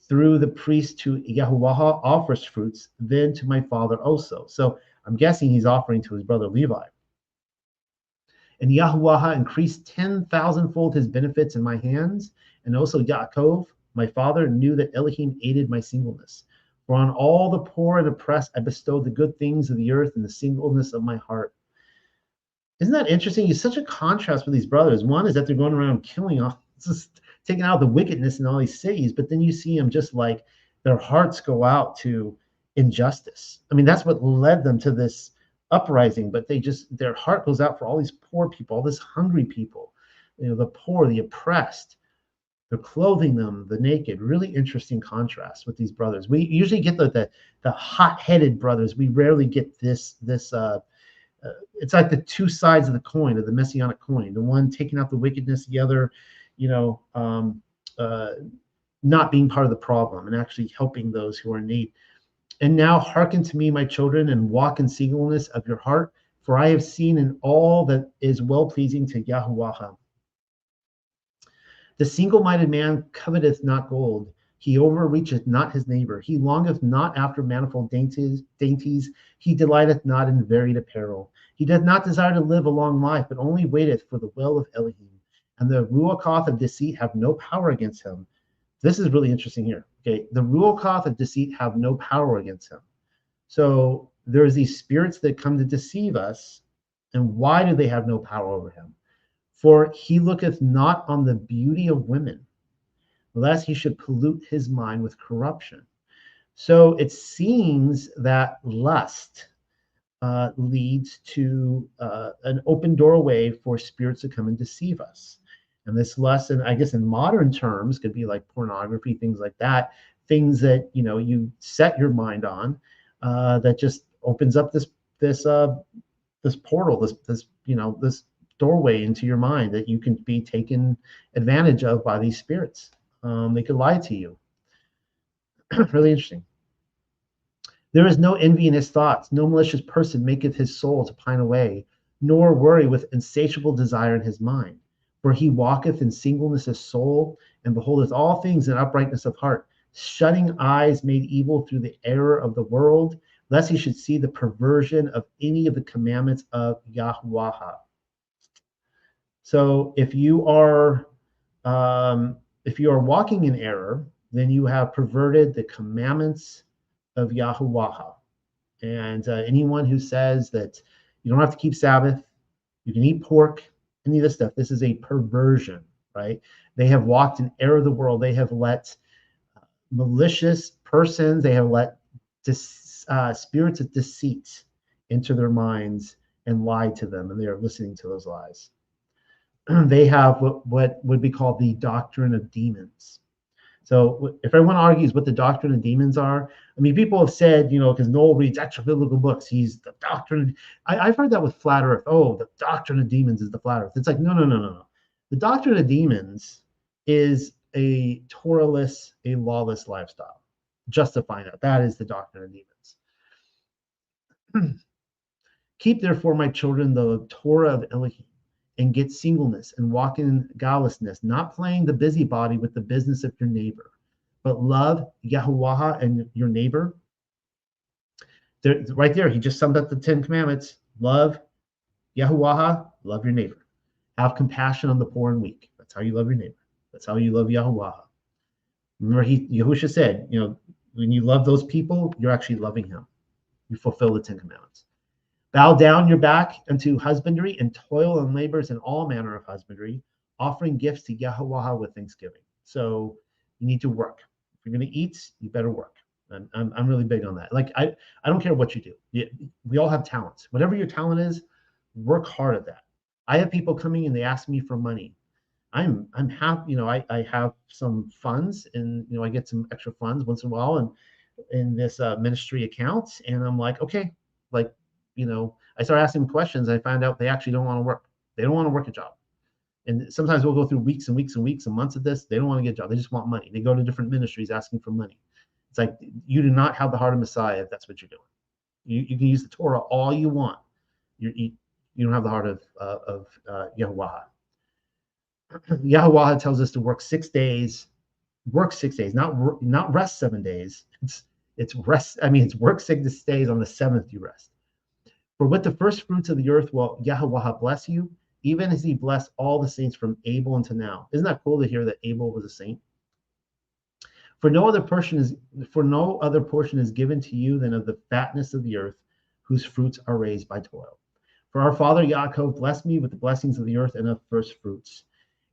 through the priest to Yahweh offers fruits, then to my father also. So I'm guessing he's offering to his brother Levi. And Yahweh increased 10,000-fold his benefits in my hands, and also Yaakov, my father, knew that Elohim aided my singleness. For on all the poor and oppressed I bestowed the good things of the earth and the singleness of my heart. Isn't that interesting? It's such a contrast with these brothers. One is that they're going around killing all, just taking out the wickedness in all these cities, but then you see them just like their hearts go out to injustice. I mean, that's what led them to this uprising, but their heart goes out for all these poor people, all these hungry people, the poor, the oppressed. They're clothing them, the naked. Really interesting contrast with these brothers. We usually get the hot-headed brothers. We rarely get this it's like the two sides of the coin, of the messianic coin. The one taking out the wickedness, the other, not being part of the problem and actually helping those who are in need. And now hearken to me, my children, and walk in singleness of your heart, for I have seen in all that is well-pleasing to Yahweh. The single-minded man coveteth not gold. He overreacheth not his neighbor. He longeth not after manifold dainties. He delighteth not in varied apparel. He doth not desire to live a long life, but only waiteth for the will of Elohim. And the ruachoth of deceit have no power against him. This is really interesting here. Okay, the ruachoth of deceit have no power against him. So there's these spirits that come to deceive us. And why do they have no power over him? For he looketh not on the beauty of women, lest he should pollute his mind with corruption. So it seems that lust leads to an open doorway for spirits to come and deceive us. And this lust, and I guess in modern terms, could be like pornography, things like that, things that you set your mind on, that just opens up this portal, this doorway into your mind that you can be taken advantage of by these spirits. They could lie to you. Really interesting. There is no envy in his thoughts, no malicious person maketh his soul to pine away, nor worry with insatiable desire in his mind. For he walketh in singleness of soul, and beholdeth all things in uprightness of heart, shutting eyes made evil through the error of the world, lest he should see the perversion of any of the commandments of Yahweh. So if you are walking in error, then you have perverted the commandments of Yahuwah. And anyone who says that you don't have to keep Sabbath, you can eat pork, any of this stuff, this is a perversion, right? They have walked in error of the world. They have let malicious persons, they have let spirits of deceit into their minds and lied to them, and they are listening to those lies. They have what would be called the doctrine of demons. So if everyone argues what the doctrine of demons are, I mean, people have said, because Noel reads extra biblical books, he's the doctrine. I've heard that with flat earth. Oh, the doctrine of demons is the flat earth. It's like, no. The doctrine of demons is a Torahless, a lawless lifestyle. Justifying that. That is the doctrine of demons. Keep therefore, my children, the Torah of Elohim, and get singleness and walk in godlessness, not playing the busybody with the business of your neighbor, but love Yahuwah and your neighbor. Right there, he just summed up the 10 commandments. Love Yahuwah, love your neighbor. Have compassion on the poor and weak. That's how you love your neighbor. That's how you love Yahuwah. Remember, Yahusha said, when you love those people, you're actually loving him. You fulfill the 10 commandments. Bow down your back unto husbandry and toil and labors in all manner of husbandry, offering gifts to Yahuwah with thanksgiving. So you need to work. If you're going to eat, you better work. I'm really big on that. Like I don't care what you do. We all have talents. Whatever your talent is, work hard at that. I have people coming and they ask me for money. I'm happy. I have some funds, and I get some extra funds once in a while, and in this ministry account, and I'm like, okay, like. I start asking them questions. I find out they actually don't want to work. They don't want to work a job. And sometimes we'll go through weeks and weeks and weeks and months of this. They don't want to get a job. They just want money. They go to different ministries asking for money. It's like, you do not have the heart of Messiah if that's what you're doing. You can use the Torah all you want. You don't have the heart of Yahuwah. Yahuwah tells us to work 6 days. Work 6 days, not rest 7 days. It's rest. I mean, it's work 6 days. On the seventh you rest. For with the first fruits of the earth will Yahuwah bless you, even as he blessed all the saints from Abel unto now. Isn't that cool to hear that Abel was a saint? For no other portion is given to you than of the fatness of the earth, whose fruits are raised by toil. For our father Yaakov blessed me with the blessings of the earth and of first fruits.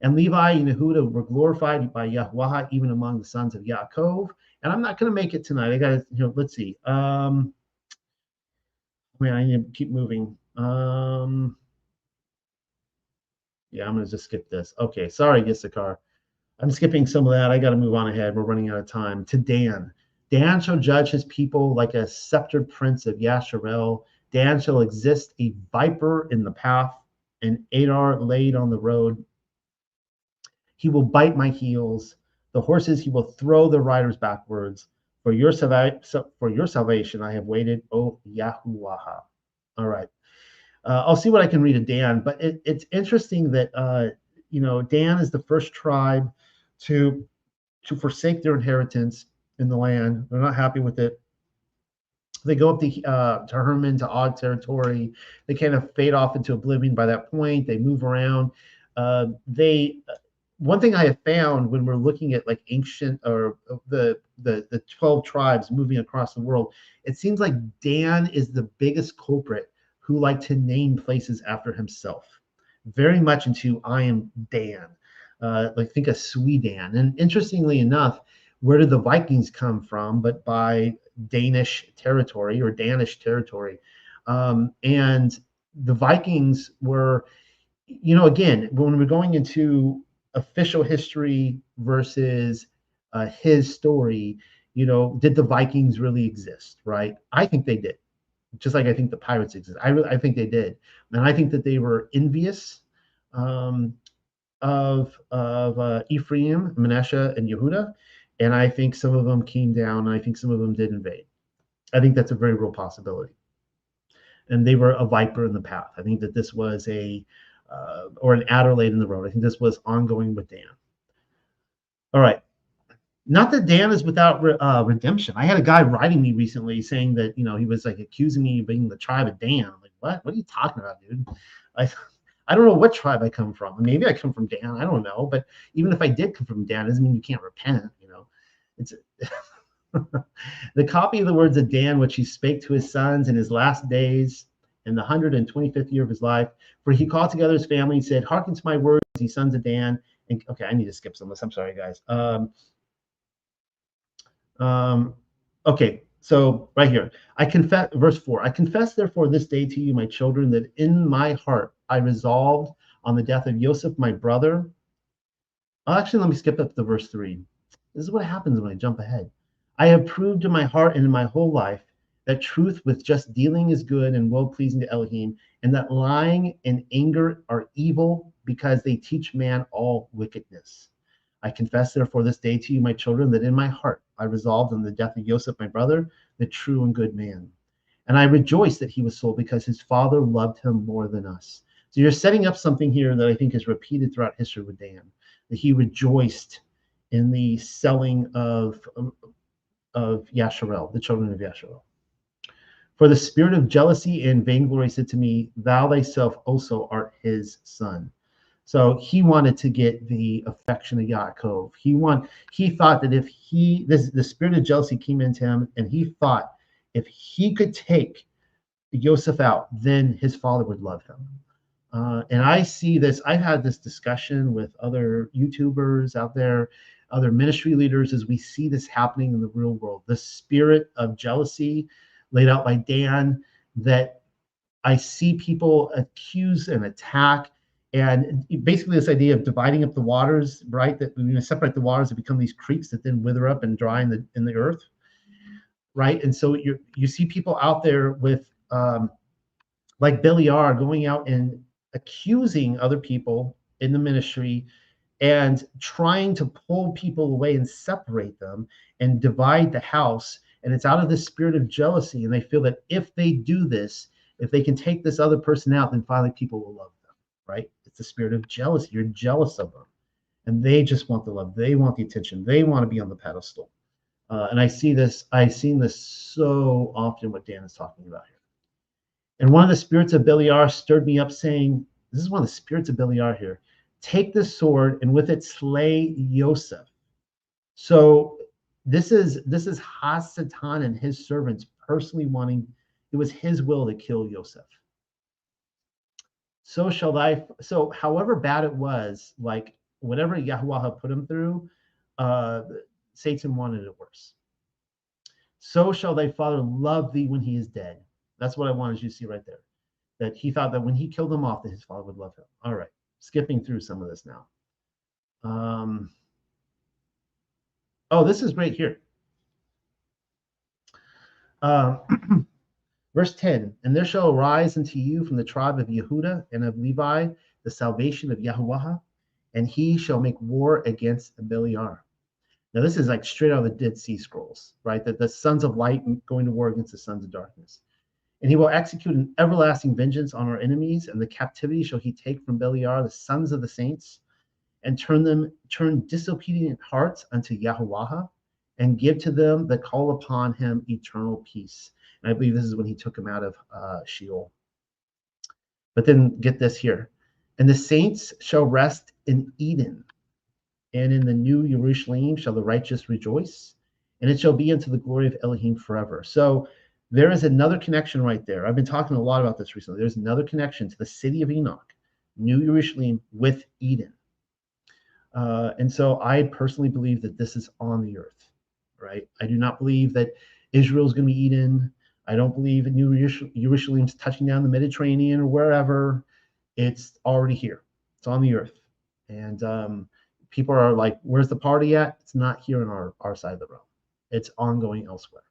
And Levi and Yehuda were glorified by Yahuwah even among the sons of Yaakov. And I'm not going to make it tonight. I got to, let's see. I need to keep moving. Yeah, I'm going to just skip this. Okay, sorry, Issachar. I'm skipping some of that. I got to move on ahead. We're running out of time. To Dan. Dan shall judge his people like a sceptered prince of Yasharel. Dan shall exist a viper in the path, and Adar laid on the road. He will bite my heels. The horses he will throw the riders backwards. For your salvation I have waited, O Yahuwah. All right. I'll see what I can read of Dan, but it's interesting that Dan is the first tribe to forsake their inheritance in the land. They're not happy with it. They go up to Hermon, to Og territory. They kind of fade off into oblivion by that point. They move around. One thing I have found when we're looking at like ancient or the 12 tribes moving across the world, it seems like Dan is the biggest culprit who liked to name places after himself. Very much into I am Dan. Like think of Sweden. And interestingly enough, where did the Vikings come from? But by Danish territory or Danish territory. And the Vikings were, again, when we're going into official history versus his story, did the Vikings really exist, right? I think they did, just like I think the pirates exist. I think they did, and I think that they were envious of Ephraim, Manasseh, and Yehuda, and I think some of them came down, and I think some of them did invade. I think that's a very real possibility. And they were a viper in the path. I think that this was or an adder laid in the road. I think this was ongoing with Dan. All right. Not that Dan is without redemption. I had a guy writing me recently saying that, he was like accusing me of being the tribe of Dan. I'm like, what? What are you talking about, dude? I don't know what tribe I come from. Maybe I come from Dan. I don't know. But even if I did come from Dan, doesn't mean you can't repent. It's the copy of the words of Dan, which he spake to his sons in his last days, in the 125th year of his life. For he called together his family and said, hearken to my words, ye sons of Dan. And okay, I need to skip some of this. I'm sorry, guys. Okay, so right here, I confess, verse 4, I confess therefore this day to you, my children, that in my heart I resolved on the death of Ysep, my brother. Actually, let me skip up to verse 3. This is what happens when I jump ahead. I have proved in my heart and in my whole life that truth with just dealing is good and well-pleasing to Elohim, and that lying and anger are evil because they teach man all wickedness. I confess therefore this day to you, my children, that in my heart I resolved on the death of Ysep, my brother, the true and good man. And I rejoice that he was sold because his father loved him more than us. So you're setting up something here that I think is repeated throughout history with Dan, that he rejoiced in the selling of Yasharel, the children of Yasharel. For the spirit of jealousy and vainglory said to me, thou thyself also art his son. So he wanted to get the affection of Yaakov. He thought that if the spirit of jealousy came into him, and he thought if he could take Yosef out, then his father would love him. And I see this. I've had this discussion with other YouTubers out there, other ministry leaders, as we see this happening in the real world. The spirit of jealousy laid out by Dan, that I see people accuse and attack. And basically this idea of dividing up the waters, right? That when you separate the waters, they become these creeks that then wither up and dry in the earth, right? And so you see people out there with like Beliar going out and accusing other people in the ministry and trying to pull people away and separate them and divide the house. And it's out of this spirit of jealousy. And they feel that if they do this, if they can take this other person out, then finally people will love them, right? It's the spirit of jealousy. You're jealous of them. And they just want the love. They want the attention. They want to be on the pedestal. And I've seen this so often, what Dan is talking about here. And one of the spirits of Beliar stirred me up, saying, this is one of the spirits of Beliar here, take the sword and with it slay Yosef. So this is Hasatan and his servants personally wanting, it was his will to kill Yosef. So however bad it was, like whatever Yahuwah put him through, Satan wanted it worse. So shall thy father love thee when he is dead. That's what I wanted you to see right there. That he thought that when he killed him off, that his father would love him. All right, skipping through some of this now. Oh, this is right here. Verse 10, and there shall arise unto you from the tribe of Yehuda and of Levi the salvation of Yahuwah, and he shall make war against Beliar. Now, this is like straight out of the Dead Sea Scrolls, right? That the sons of light going to war against the sons of darkness. And he will execute an everlasting vengeance on our enemies, and the captivity shall he take from Beliar, the sons of the saints, and turn disobedient hearts unto Yahuwah, and give to them that call upon him eternal peace. And I believe this is when he took him out of Sheol. But then get this here. And the saints shall rest in Eden, and in the new Jerusalem shall the righteous rejoice, and it shall be unto the glory of Elohim forever. So there is another connection right there. I've been talking a lot about this recently. There's another connection to the city of Enoch, New Jerusalem, with Eden. And so I personally believe that this is on the earth, right? I do not believe that Israel is going to be Eden. I don't believe in New Jerusalem's touching down the Mediterranean or wherever. It's already here. It's on the earth. And people are like, where's the party at? It's not here on our side of the road. It's ongoing elsewhere.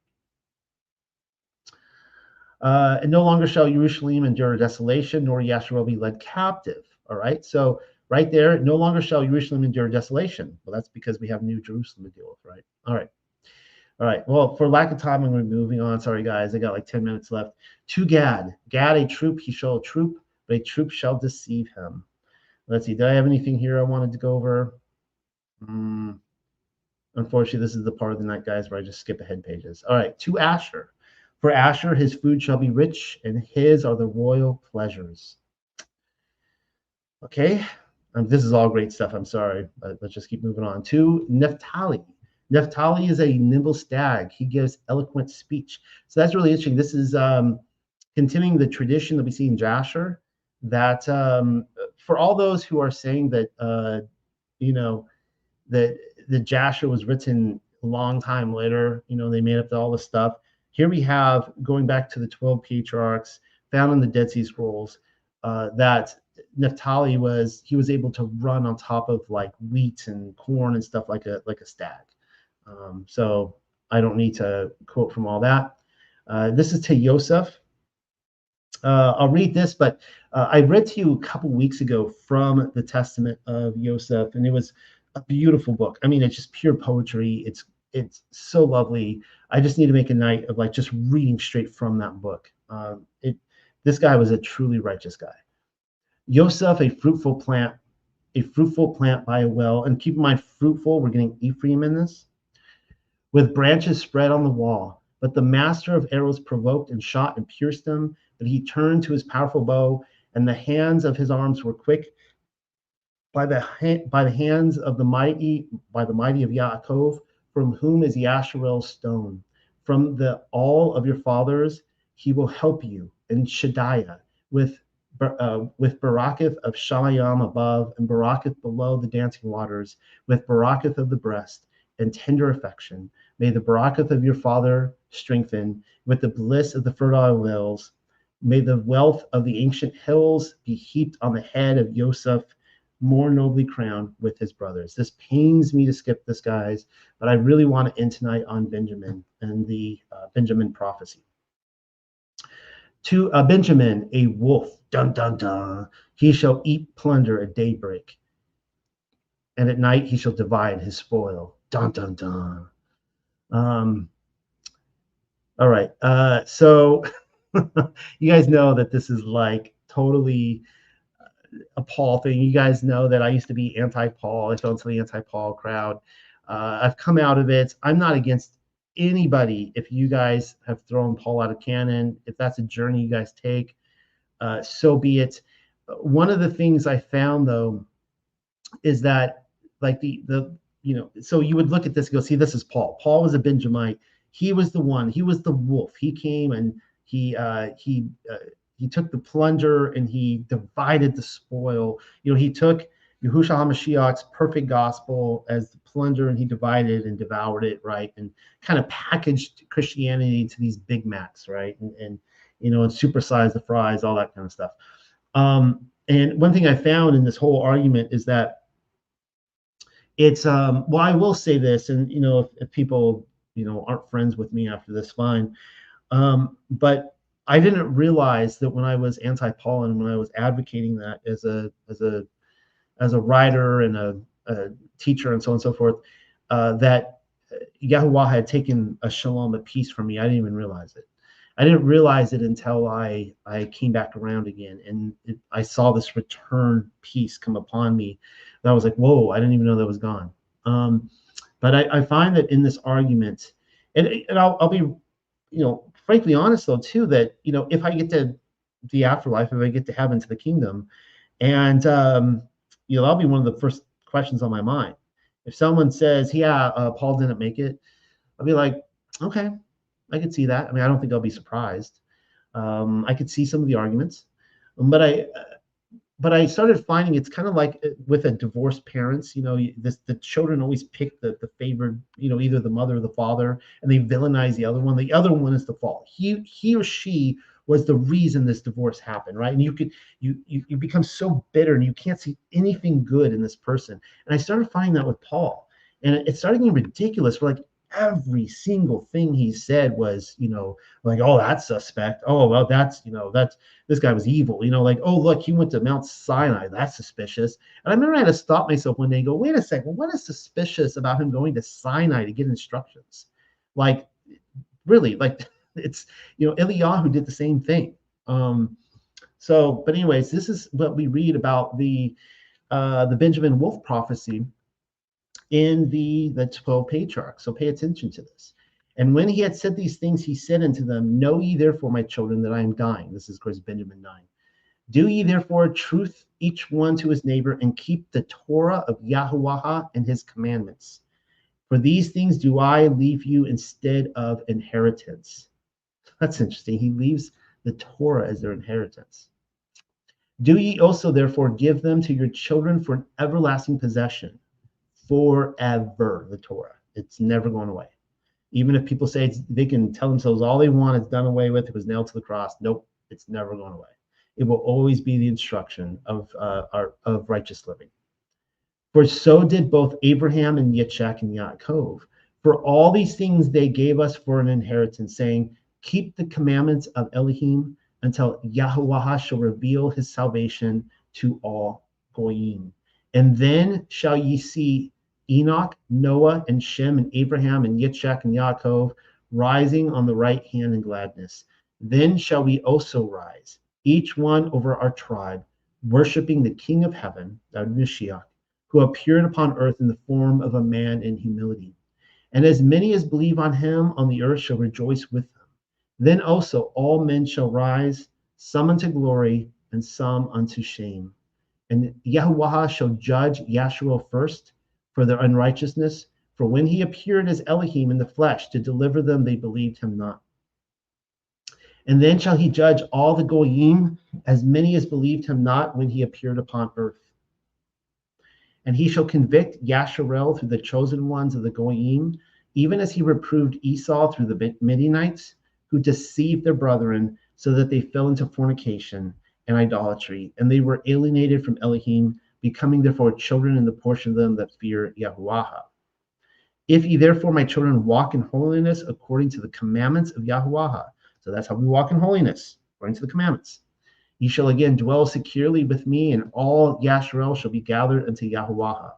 And no longer shall Jerusalem endure desolation, nor Yasharel be led captive. All right. So right there, no longer shall Jerusalem endure desolation. Well, that's because we have New Jerusalem to deal with, right? All right. All right. Well, for lack of time, I'm going to be moving on. Sorry, guys. I got like 10 minutes left. To Gad. Gad, a troop, he shall troop, but a troop shall deceive him. Let's see. Did I have anything here I wanted to go over? Unfortunately, this is the part of the night, guys, where I just skip ahead pages. All right. To Asher. For Asher, his food shall be rich, and his are the royal pleasures. Okay. This is all great stuff. I'm sorry, but let's just keep moving on. To Naphtali. Naphtali is a nimble stag. He gives eloquent speech. So that's really interesting. This is continuing the tradition that we see in Jasher, that for all those who are saying that, that the Jasher was written a long time later, they made up all this stuff. Here we have, going back to the 12 patriarchs found in the Dead Sea Scrolls, that Naphtali was able to run on top of like wheat and corn and stuff like a stag. So I don't need to quote from all that. This is to Yosef. I'll read this, but I read to you a couple weeks ago from the Testament of Yosef, and it was a beautiful book. I mean, it's just pure poetry. It's so lovely. I just need to make a night of like just reading straight from that book. This guy was a truly righteous guy. Yosef, a fruitful plant by a well, and keep in mind, fruitful, we're getting Ephraim in this, with branches spread on the wall. But the master of arrows provoked and shot and pierced him, but he turned to his powerful bow, and the hands of his arms were quick. By the hands of the mighty of Yaakov, from whom is Yasharel's stone. From the all of your fathers, he will help you. And Shadiah, with Baraketh of Shamayam above, and Baraketh below the dancing waters, with Baraketh of the breast, and tender affection. May the Baraketh of your father strengthen, with the bliss of the fertile hills. May the wealth of the ancient hills be heaped on the head of Yosef, more nobly crowned with his brothers. This pains me to skip this, guys, but I really want to end tonight on Benjamin and the Benjamin prophecy. To Benjamin, a wolf, dun dun dun, he shall eat plunder at daybreak, and at night he shall divide his spoil, dun dun dun. All right, so you guys know that this is like totally a Paul thing. You guys know that I used to be anti-Paul. I fell into the anti-Paul crowd. I've come out of it. I'm not against anybody. If you guys have thrown Paul out of canon, if that's a journey you guys take, so be it. One of the things I found, though, is that like so you would look at this and go, see, this is Paul. Paul was a Benjamite. He was the one. He was the wolf. He came and he took the plunder and he divided the spoil. He took Yahushua HaMashiach's perfect gospel as the plunder, and he divided and devoured it, right? And kind of packaged Christianity into these Big Macs, right? And supersized the fries, all that kind of stuff. And one thing I found in this whole argument is that it's well, I will say this, and if people aren't friends with me after this, fine. But I didn't realize that when I was anti-Paul and when I was advocating that as a writer and a teacher and so on and so forth, that Yahuwah had taken a shalom, a peace from me. I didn't even realize it. I didn't realize it until I came back around again, and I saw this return peace come upon me. And I was like, whoa, I didn't even know that was gone. But I find that in this argument, and I'll be, frankly honest though too, that if I get to the afterlife, if I get to heaven, to the kingdom, and that'll be one of the first questions on my mind. If someone says, yeah, Paul didn't make it, I'll be like, okay, I could see that. I mean, I don't think I'll be surprised. I could see some of the arguments, but I started finding it's kind of like with a divorced parents, the children always pick the favored, either the mother or the father, and they villainize the other one. The other one is the fault. He or she was the reason this divorce happened, right? And you become so bitter and you can't see anything good in this person. And I started finding that with Paul, and it started getting ridiculous. We're like, every single thing he said was, like, oh, that's suspect. Oh, well, that's this guy was evil. Like, oh, look, he went to Mount Sinai. That's suspicious. And I remember I had to stop myself one day and go, wait a second, what is suspicious about him going to Sinai to get instructions? Like, really, like it's, Eliyahu did the same thing. But anyways, this is what we read about the Benjamin Wolf prophecy in the 12 patriarchs. So pay attention to this. And when he had said these things, he said unto them, Know ye therefore, my children, that I am dying. This is, of course, Benjamin 9. Do ye therefore truth each one to his neighbor, and keep the Torah of Yahuwah and his commandments. For these things do I leave you instead of inheritance. That's interesting. He leaves the Torah as their inheritance. Do ye also therefore give them to your children for an everlasting possession, forever, the Torah. It's never going away. Even if people say they can tell themselves all they want, it's done away with, it was nailed to the cross. Nope, it's never going away. It will always be the instruction of righteous living. For so did both Abraham and Yitzchak and Yaakov. For all these things they gave us for an inheritance, saying, Keep the commandments of Elohim until Yahuwah shall reveal his salvation to all goyim. And then shall ye see Enoch, Noah, and Shem, and Abraham, and Yitzchak, and Yaakov rising on the right hand in gladness. Then shall we also rise, each one over our tribe, worshiping the King of heaven, Mashiach, who appeared upon earth in the form of a man in humility. And as many as believe on him on the earth shall rejoice with him. Then also all men shall rise, some unto glory, and some unto shame. And Yahuwah shall judge Yasharel first for their unrighteousness, for when he appeared as Elohim in the flesh to deliver them, they believed him not. And then shall he judge all the goyim, as many as believed him not when he appeared upon earth. And he shall convict Yasharel through the chosen ones of the goyim, even as he reproved Esau through the Midianites, who deceived their brethren, so that they fell into fornication and idolatry, and they were alienated from Elohim, becoming therefore children in the portion of them that fear Yahuwah. If ye therefore, my children, walk in holiness according to the commandments of Yahuwah, so that's how we walk in holiness, according to the commandments, ye shall again dwell securely with me, and all Yasharel shall be gathered unto Yahuwah.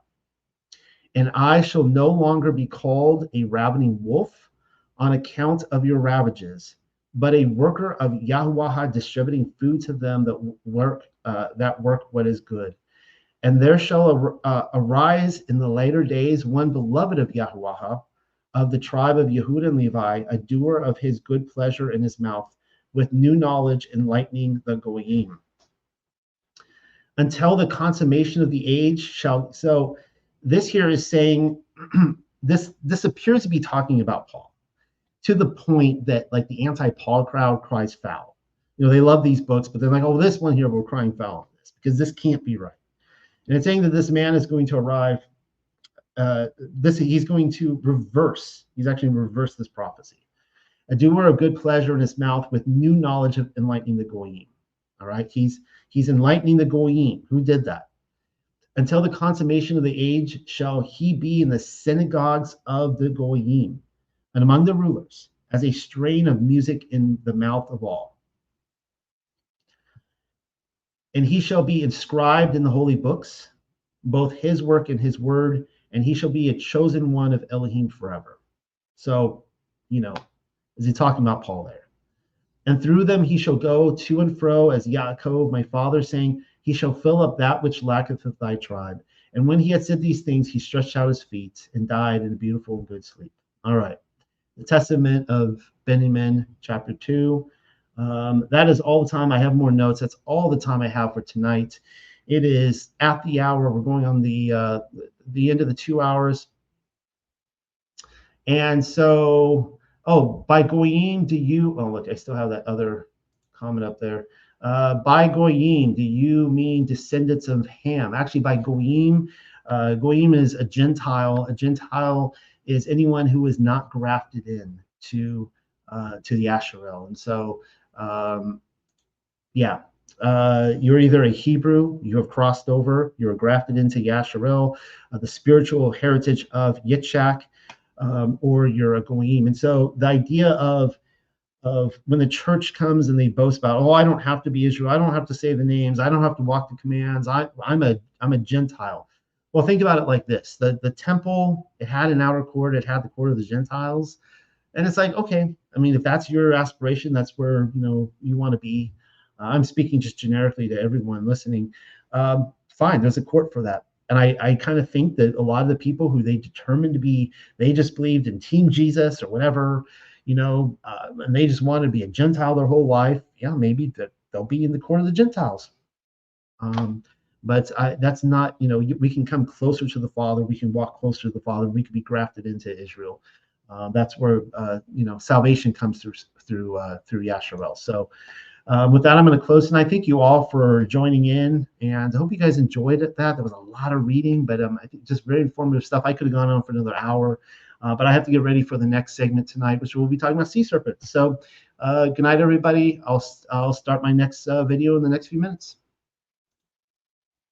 And I shall no longer be called a ravening wolf on account of your ravages, but a worker of Yahuwah, distributing food to them that work what is good. And there shall arise in the later days one beloved of Yahuwah, of the tribe of Yehuda and Levi, a doer of his good pleasure in his mouth, with new knowledge enlightening the goyim. Until the consummation of the age shall. So this here is saying, this appears to be talking about Paul, to the point that like the anti-Paul crowd cries foul. They love these books, but they're like, oh, this one here, we're crying foul on this, because this can't be right. And it's saying that this man is going to arrive, he's going to reverse, he's actually going to reverse this prophecy. A doer of good pleasure in his mouth, with new knowledge of enlightening the goyim. All right, he's enlightening the goyim. Who did that? Until the consummation of the age shall he be in the synagogues of the goyim, and among the rulers, as a strain of music in the mouth of all. And he shall be inscribed in the holy books, both his work and his word, and he shall be a chosen one of Elohim forever. So, is he talking about Paul there? And through them he shall go to and fro, as Yaakov, my father, saying, He shall fill up that which lacketh of thy tribe. And when he had said these things, he stretched out his feet and died in a beautiful and good sleep. All right. The Testament of Benjamin, chapter 2. That is all the time. I have more notes. That's all the time I have for tonight. It is at the hour. We're going on the end of the 2 hours. And so, by goyim, do you? Oh, look, I still have that other comment up there. By goyim, do you mean descendants of Ham? Actually, by goyim, goyim is a Gentile. A Gentile is anyone who is not grafted in to the Yasharel. And so, you're either a Hebrew, you have crossed over, you're grafted into Yasharel, the spiritual heritage of Yitzchak, or you're a goyim. And so the idea of when the church comes and they boast about, I don't have to be Israel, I don't have to say the names, I don't have to walk the commands, I'm a Gentile. Well, think about it like this: the temple, it had an outer court, it had the court of the Gentiles. And it's like, okay, I mean, if that's your aspiration, that's where, you know, you want to be. I'm speaking just generically to everyone listening. Fine, there's a court for that. And I kind of think that a lot of the people who they determined to be, they just believed in Team Jesus or whatever, you know, and they just wanted to be a Gentile their whole life. Yeah, maybe that they'll be in the court of the Gentiles. But that's not, you know, we can come closer to the Father. We can walk closer to the Father. We can be grafted into Israel. That's where, you know, salvation comes through Yasharel. So with that, I'm going to close tonight. Thank you all for joining in, and I hope you guys enjoyed it. There was a lot of reading, but I think just very informative stuff. I could have gone on for another hour, but I have to get ready for the next segment tonight, which we'll be talking about sea serpents. So good night, everybody. I'll start my next video in the next few minutes.